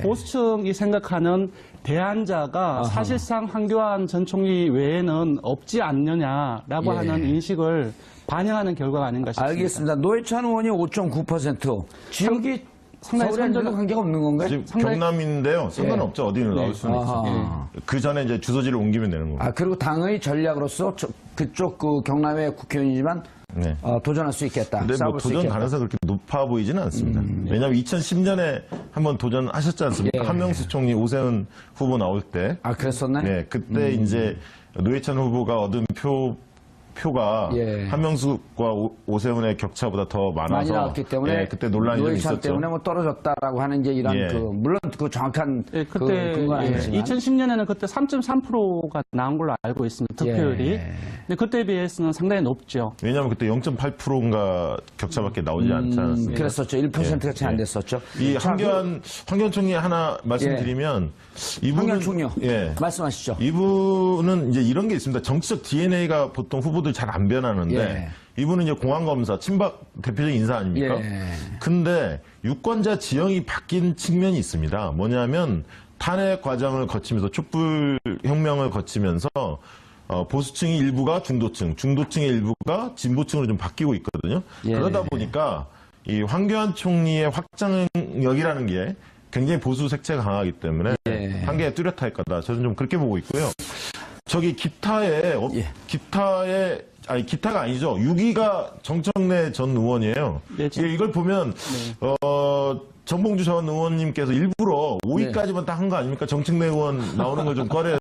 보수층이 생각하는 대안자가 사실상 황교안 전 총리 외에는 없지 않느냐라고 하는 인식을 반영하는 결과가 아닌가 싶습니다. 알겠습니다. 노회찬 의원이 5.9%. 지역이 상당히 서울과 관계가 없는 건가요? 지금 경남인데요. 상관없죠. 어디로 나올 수는 있어요. 그 전에 이제 주소지를 옮기면 되는 거고. 그리고 당의 전략으로서 그쪽 그 경남의 국회의원이지만 네. 도전할 수 있겠다. 근데 뭐 싸울 수 도전 있겠다. 가능성이 그렇게 높아 보이지는 않습니다. 왜냐하면 2010년에 한번 도전하셨지 않습니까? 예. 한명수 총리, 오세훈 후보 나올 때. 아, 그랬었네? 네, 그때 이제 노회찬 후보가 얻은 표가 예. 한명숙과 오세훈의 격차보다 더 많아서 많이 나왔기 때문에 예, 그때 논란이 좀 노회찬 있었죠. 때문에 뭐 떨어졌다라고 하는 이제 이런 예. 물론 그 정확한 예, 그때 근거는 아니지만 2010년에는 그때 3.3%가 나온 걸로 알고 있습니다. 득표율이. 예. 근데 그때 비해서는 상당히 높죠. 왜냐하면 그때 0.8%인가 격차밖에 나오지 않지 않았습니까? 그랬었죠. 1%가 채 안 예. 됐었죠. 이 자, 황교안 총리 하나 말씀드리면 이분은 황교안 총리요. 예. 말씀하시죠. 이분은 이제 이런 게 있습니다. 정치적 DNA가 보통 후보들 잘 안 변하는데 예. 이분은 이제 공안검사, 친박 대표적인 인사 아닙니까? 예. 근데 유권자 지형이 바뀐 측면이 있습니다. 뭐냐면 탄핵 과정을 거치면서 촛불혁명을 거치면서 보수층의 일부가 중도층, 중도층의 일부가 진보층으로 좀 바뀌고 있거든요. 예. 그러다 보니까 이 황교안 총리의 확장력이라는 게 굉장히 보수 색채가 강하기 때문에 예. 한계가 뚜렷할 거다. 저는 좀 그렇게 보고 있고요. 저기 기타가 아니죠. 6위가 정청래 전 의원이에요. 네, 이걸 보면 정봉주 전 의원님께서 일부러 5위까지만 딱 한 거 아닙니까? 정청래 의원 나오는 걸 좀 꺼려서